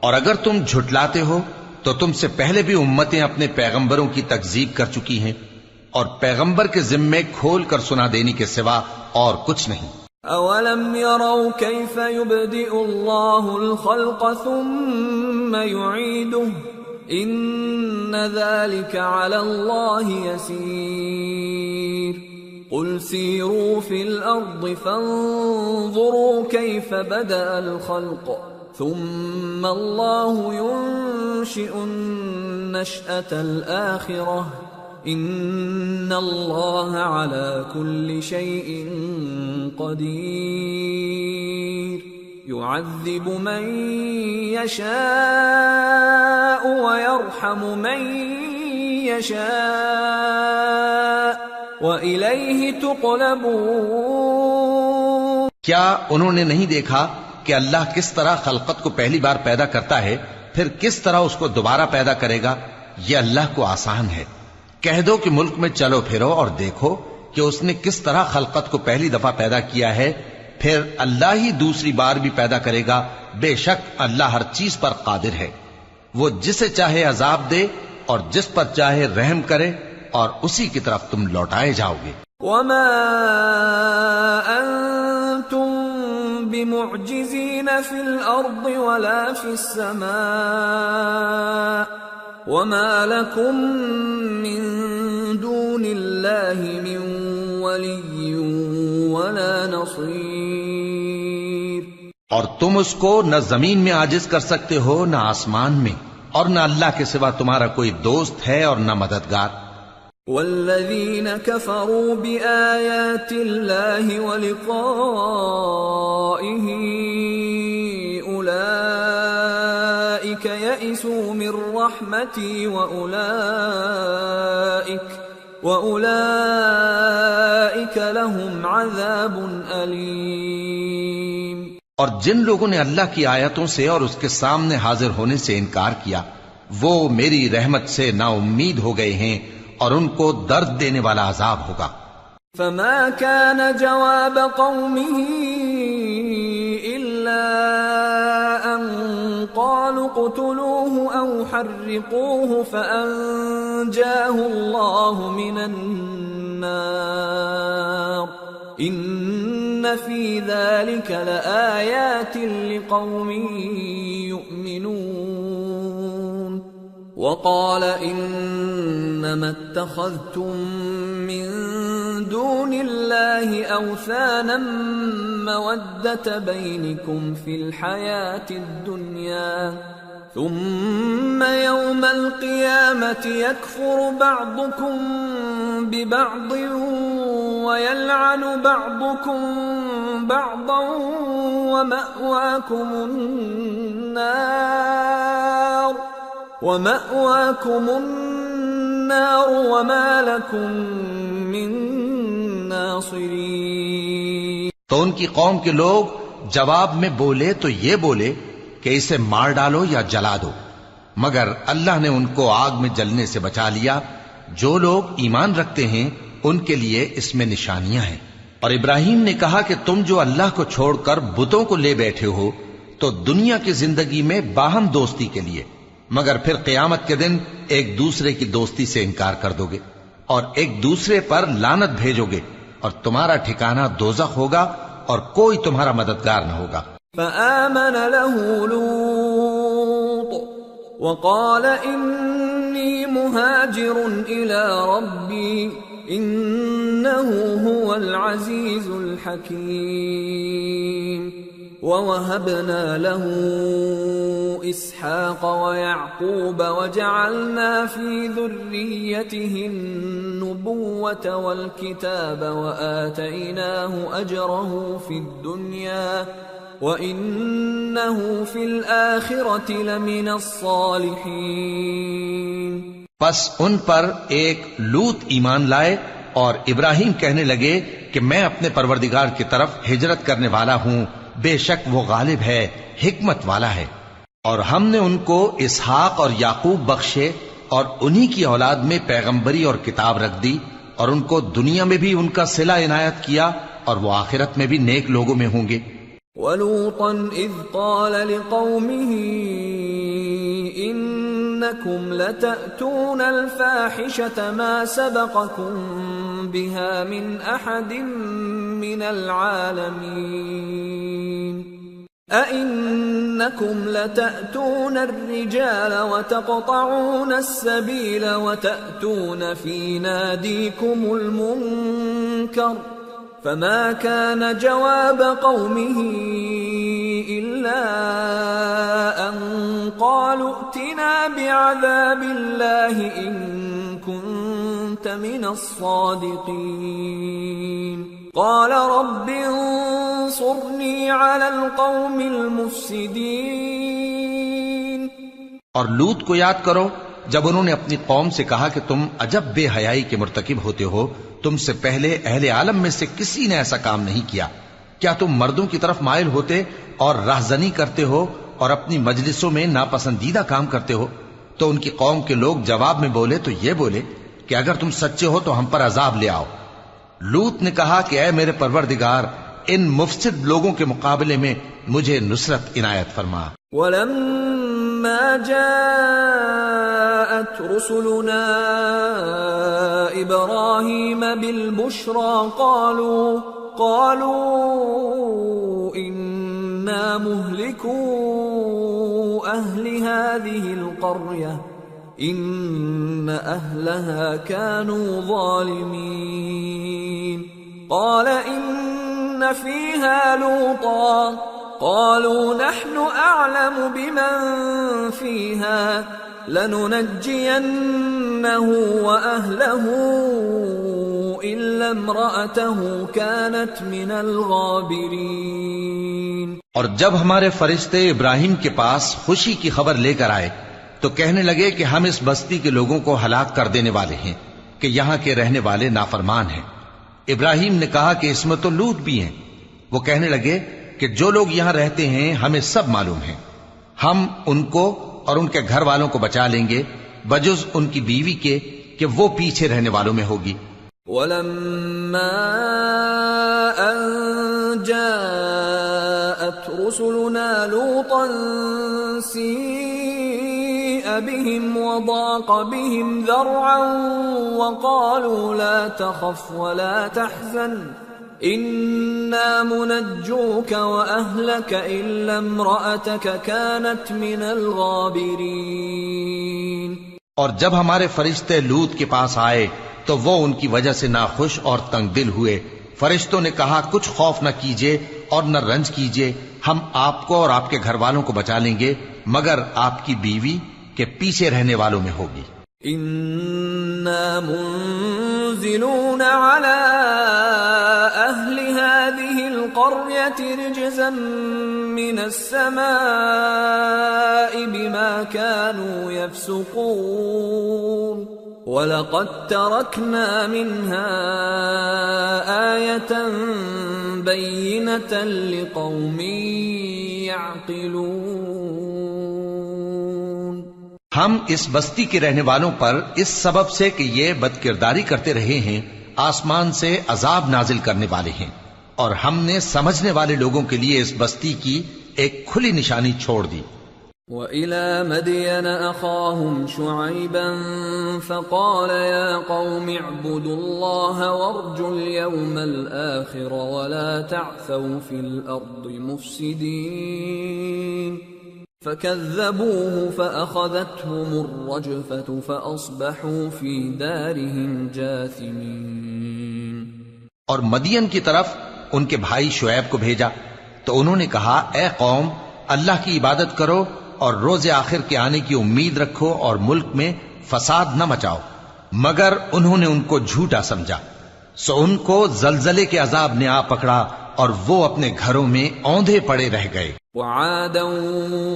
اور اگر تم جھٹلاتے ہو تو تم سے پہلے بھی امتیں اپنے پیغمبروں کی تکذیب کر چکی ہیں، اور پیغمبر کے ذمے کھول کر سنا دینے کے سوا اور کچھ نہیں۔ اولم يروا كيف يبدئ الله الخلق ثم يعيده ان ذلك على الله يسير قل سيروا في الارض فانظروا كيف بدأ الخلق ثم الله ينشئ النشأة الآخرة ان اللہ علی کل شیء قدیر یعذب من یشاء ویرحم من یشاء وإلیہ تقلبون۔ کیا انہوں نے نہیں دیکھا کہ اللہ کس طرح خلقت کو پہلی بار پیدا کرتا ہے، پھر کس طرح اس کو دوبارہ پیدا کرے گا؟ یہ اللہ کو آسان ہے۔ کہہ دو کہ ملک میں چلو پھرو اور دیکھو کہ اس نے کس طرح خلقت کو پہلی دفعہ پیدا کیا ہے، پھر اللہ ہی دوسری بار بھی پیدا کرے گا۔ بے شک اللہ ہر چیز پر قادر ہے، وہ جسے چاہے عذاب دے اور جس پر چاہے رحم کرے، اور اسی کی طرف تم لوٹائے جاؤ گے۔ وما انتم بمعجزین فی الارض ولا فی السماء وما لكم من دون اللہ من ولی ولا نصیر۔ اور تم اس کو نہ زمین میں عاجز کر سکتے ہو نہ آسمان میں، اور نہ اللہ کے سوا تمہارا کوئی دوست ہے اور نہ مددگار۔ والذین کفروا بآیات اللہ ولقائہ اولئک یئسوا من رحمتی وأولئک لهم عذاب علیم۔ اور جن لوگوں نے اللہ کی آیتوں سے اور اس کے سامنے حاضر ہونے سے انکار کیا وہ میری رحمت سے نا امید ہو گئے ہیں، اور ان کو درد دینے والا عذاب ہوگا۔ فما كان جواب قومه إلا أن قالوا اقتلوه أو حرقوه فأنجاه الله من النار إن في ذلك لآيات لقوم يؤمنون۔ وقال انما اتخذتم من دون الله اوثانا مودة بينكم في الحياة الدنيا ثم يوم القيامة يكفر بعضكم ببعض ويلعن بعضكم بعضا ومأواكم النار وما لكم من ناصرین۔ تو ان کی قوم کے لوگ جواب میں بولے تو یہ بولے کہ اسے مار ڈالو یا جلا دو، مگر اللہ نے ان کو آگ میں جلنے سے بچا لیا۔ جو لوگ ایمان رکھتے ہیں ان کے لیے اس میں نشانیاں ہیں۔ اور ابراہیم نے کہا کہ تم جو اللہ کو چھوڑ کر بتوں کو لے بیٹھے ہو تو دنیا کی زندگی میں باہم دوستی کے لیے، مگر پھر قیامت کے دن ایک دوسرے کی دوستی سے انکار کر دو گے اور ایک دوسرے پر لعنت بھیجو گے، اور تمہارا ٹھکانہ دوزخ ہوگا اور کوئی تمہارا مددگار نہ ہوگا۔ فآمن له لوط وقال انی مہاجر الى ربی انه هو العزیز الحکیم۔ ووهبنا له اسحاق ويعقوب وجعلنا في ذريته النبوة والكتاب وآتيناه أجره في الدنيا وَإِنَّهُ فِي الْآخِرَةِ لَمِنَ الصَّالِحِينَ۔ پس ان پر ایک لوط ایمان لائے اور ابراہیم کہنے لگے کہ میں اپنے پروردگار کی طرف ہجرت کرنے والا ہوں، بے شک وہ غالب ہے، حکمت والا ہے۔ اور ہم نے ان کو اسحاق اور یعقوب بخشے اور انہی کی اولاد میں پیغمبری اور کتاب رکھ دی، اور ان کو دنیا میں بھی ان کا صلہ عنایت کیا اور وہ آخرت میں بھی نیک لوگوں میں ہوں گے۔ وَلُوطًا إِذْ قَالَ لِقَوْمِهِ إِنَّكُمْ لَتَأْتُونَ الْفَاحِشَةَ مَا سَبَقَكُمْ بِهَا مِنْ أَحَدٍ مِّنَ الْعَالَمِينَ أَإِنَّكُمْ لَتَأْتُونَ الرِّجَالَ وَتَقْطَعُونَ السَّبِيلَ وَتَأْتُونَ فِي نَادِيكُمُ الْمُنكَرَ فما كان جواب قومه إلا أن قالوا ائتنا بعذاب الله إن كنت من الصادقين قال رب انصرني على القوم المفسدين۔ اور لوط کو یاد کرو جب انہوں نے اپنی قوم سے کہا کہ تم عجب بے حیائی کے مرتکب ہوتے ہو، تم سے پہلے اہل عالم میں سے کسی نے ایسا کام نہیں کیا۔ کیا تم مردوں کی طرف مائل ہوتے اور راہزنی کرتے ہو اور اپنی مجلسوں میں ناپسندیدہ کام کرتے ہو؟ تو ان کی قوم کے لوگ جواب میں بولے تو یہ بولے کہ اگر تم سچے ہو تو ہم پر عذاب لے آؤ۔ لوط نے کہا کہ اے میرے پروردگار، ان مفسد لوگوں کے مقابلے میں مجھے نصرت عنایت فرما۔ وَلَمَّا جَاءَتْ رُسُلُنَا إِبْرَاهِيمَ بِالْبُشْرَى قَالُوا إِنَّا مُهْلِكُو أَهْلِ هَذِهِ الْقَرْيَةِ إِنَّ أَهْلَهَا كَانُوا ظَالِمِينَ قَالَ إِنَّ فِيهَا لُوطًا قالوا نحن أعلم بمن فيها لننجينه وأهله إلا امرأته كانت من الغابرين۔ اور جب ہمارے فرشتے ابراہیم کے پاس خوشی کی خبر لے کر آئے تو کہنے لگے کہ ہم اس بستی کے لوگوں کو ہلاک کر دینے والے ہیں کہ یہاں کے رہنے والے نافرمان ہیں۔ ابراہیم نے کہا کہ اس میں تو لوط بھی ہیں۔ وہ کہنے لگے کہ جو لوگ یہاں رہتے ہیں ہمیں سب معلوم ہیں، ہم ان کو اور ان کے گھر والوں کو بچا لیں گے بجز ان کی بیوی کے کہ وہ پیچھے رہنے والوں میں ہوگی۔ وَلَمَّا أَن جَاءَتْ رُسُلُنَا لُوطًا سِيءَ بِهِمْ وَضَاقَ بِهِمْ ذَرْعًا وَقَالُوا لَا تَخَفْ وَلَا تَحْزَنْ إِنَّا مُنَجُّوكَ وَأَهْلَكَ إِلَّا امْرَأَتَكَ كَانَتْ مِنَ الْغَابِرِينَ۔ اور جب ہمارے فرشتے لوط کے پاس آئے تو وہ ان کی وجہ سے ناخوش اور تنگ دل ہوئے۔ فرشتوں نے کہا کچھ خوف نہ کیجیے اور نہ رنج کیجیے، ہم آپ کو اور آپ کے گھر والوں کو بچا لیں گے مگر آپ کی بیوی کے پیچھے رہنے والوں میں ہوگی۔ إِنَّا مُنزِلُونَ عَلَىٰ أَهْلِ هَٰذِهِ الْقَرْيَةِ رِجْزًا مِّنَ السَّمَاءِ بِمَا كَانُوا يَفْسُقُونَ وَلَقَدْ تَرَكْنَا مِنْهَا آيَةً بَيِّنَةً لِقَوْمٍ يَعْقِلُونَ۔ ہم اس بستی کے رہنے والوں پر اس سبب سے کہ یہ بدکرداری کرتے رہے ہیں آسمان سے عذاب نازل کرنے والے ہیں، اور ہم نے سمجھنے والے لوگوں کے لیے اس بستی کی ایک کھلی نشانی چھوڑ دی۔ وَإِلَى مَدْيَنَ أَخَاهُمْ شُعَيْبًا فَقَالَ يَا قَوْمِ اعْبُدُوا اللَّهَ وَارْجُوا الْيَوْمَ الْآخِرَ وَلَا تَعْثَوْا فِي الْأَرْضِ مُفْسِدِينَ فَكَذَّبُوهُ فَأَخَذَتْهُمُ الرَّجْفَةُ فَأَصْبَحُوا فِي دَارِهِمْ جَاثِمِينَ۔ اور مدین کی طرف ان کے بھائی شعیب کو بھیجا تو انہوں نے کہا اے قوم، اللہ کی عبادت کرو اور روز آخر کے آنے کی امید رکھو اور ملک میں فساد نہ مچاؤ، مگر انہوں نے ان کو جھوٹا سمجھا، سو ان کو زلزلے کے عذاب نے آ پکڑا اور وہ اپنے گھروں میں اوندھے پڑے رہ گئے۔ وعادا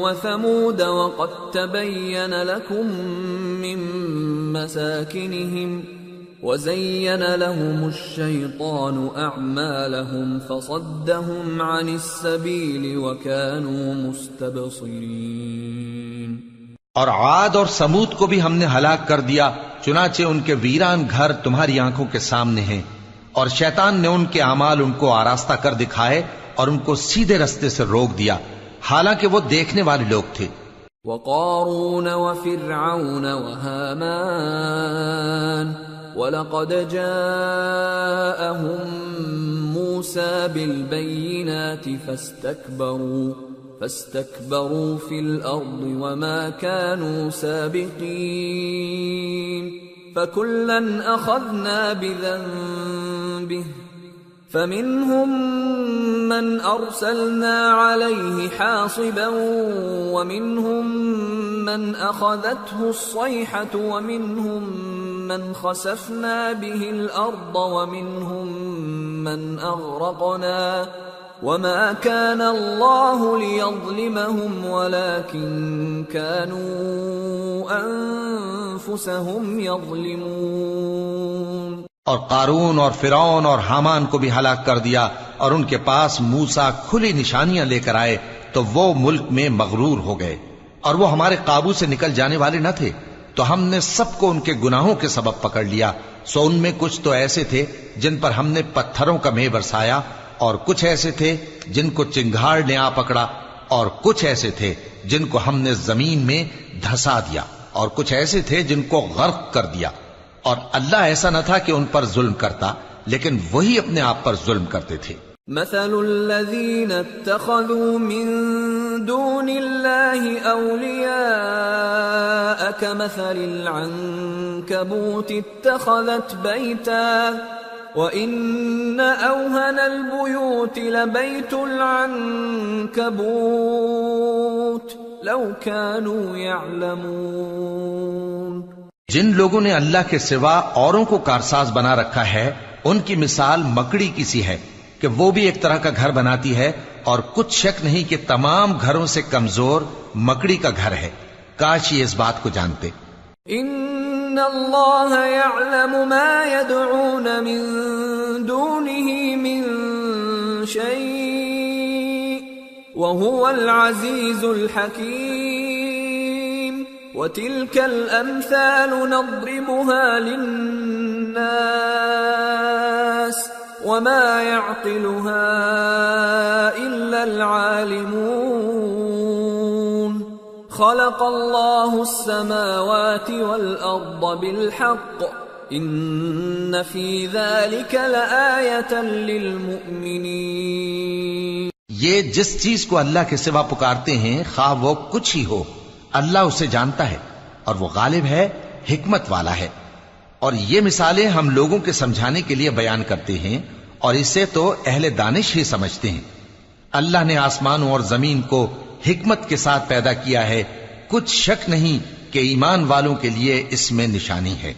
وثمود وقد تبين لكم من مساكنهم وزين لهم الشيطان أعمالهم فصدهم عن السبيل وكانوا مستبصرين۔ اور عاد اور سمود کو بھی ہم نے ہلاک کر دیا، چنانچہ ان کے ویران گھر تمہاری آنکھوں کے سامنے ہیں، اور شیطان نے ان کے اعمال ان کو آراستہ کر دکھائے اور ان کو سیدھے رستے سے روک دیا، حالانکہ وہ دیکھنے والے لوگ تھے۔ وقارون وفرعون وهامان وَلَقَدْ جَاءَهُم مُوسَى بِالْبَيِّنَاتِ فَاسْتَكْبَرُوا فِي الْأَرْضِ وَمَا كَانُوا سَابِقِينَ فَكُلًّا أَخَذْنَا بِذَنبِهِ فَمِنْهُمْ مَنْ أَرْسَلْنَا عَلَيْهِ حَاصِبًا وَمِنْهُمْ مَنْ أَخَذَتْهُ الصَّيْحَةُ وَمِنْهُمْ مَنْ خَسَفْنَا بِهِ الْأَرْضَ وَمِنْهُمْ مَنْ أَغْرَقْنَا وَمَا كَانَ اللَّهُ لِيَظْلِمَهُمْ وَلَكِنْ كَانُوا أَنفُسَهُمْ يَظْلِمُونَ۔ اور قارون اور فرعون اور حامان کو بھی ہلاک کر دیا، اور ان کے پاس موسیٰ کھلی نشانیاں لے کر آئے تو وہ ملک میں مغرور ہو گئے، اور وہ ہمارے قابو سے نکل جانے والے نہ تھے، تو ہم نے سب کو ان کے گناہوں کے سبب پکڑ لیا۔ سو ان میں کچھ تو ایسے تھے جن پر ہم نے پتھروں کا مے برسایا، اور کچھ ایسے تھے جن کو چنگھاڑ نے آ پکڑا، اور کچھ ایسے تھے جن کو ہم نے زمین میں دھسا دیا، اور کچھ ایسے تھے جن کو غرق کر دیا۔ اور اللہ ایسا نہ تھا کہ ان پر ظلم کرتا، لیکن وہی اپنے آپ پر ظلم کرتے تھے۔ مثل الذين اتخذوا من دون الله أولياء كمثل العنكبوت اتخذت بيتا وإن أوهن البيوت لبيت العنكبوت لو كانوا يعلمون۔ جن لوگوں نے اللہ کے سوا اوروں کو کارساز بنا رکھا ہے، ان کی مثال مکڑی کی سی ہے کہ وہ بھی ایک طرح کا گھر بناتی ہے، اور کچھ شک نہیں کہ تمام گھروں سے کمزور مکڑی کا گھر ہے۔ کاش یہ اس بات کو جانتے۔ ان اللہ یعلم ما يدعون من دونه من شیء وهو العزیز الحکیم وتلك الامثال نضربها للناس وما يعقلها إلا العالمون۔ خلق الله السماوات والأرض بالحق إن في ذلك لآية للمؤمنين۔ یہ جس چیز کو اللہ کے سوا پکارتے ہیں، خواہ وہ کچھ ہی ہو، اللہ اسے جانتا ہے، اور وہ غالب ہے، حکمت والا ہے۔ اور یہ مثالیں ہم لوگوں کے سمجھانے کے لیے بیان کرتے ہیں، اور اسے تو اہل دانش ہی سمجھتے ہیں۔ اللہ نے آسمانوں اور زمین کو حکمت کے ساتھ پیدا کیا ہے، کچھ شک نہیں کہ ایمان والوں کے لیے اس میں نشانی ہے۔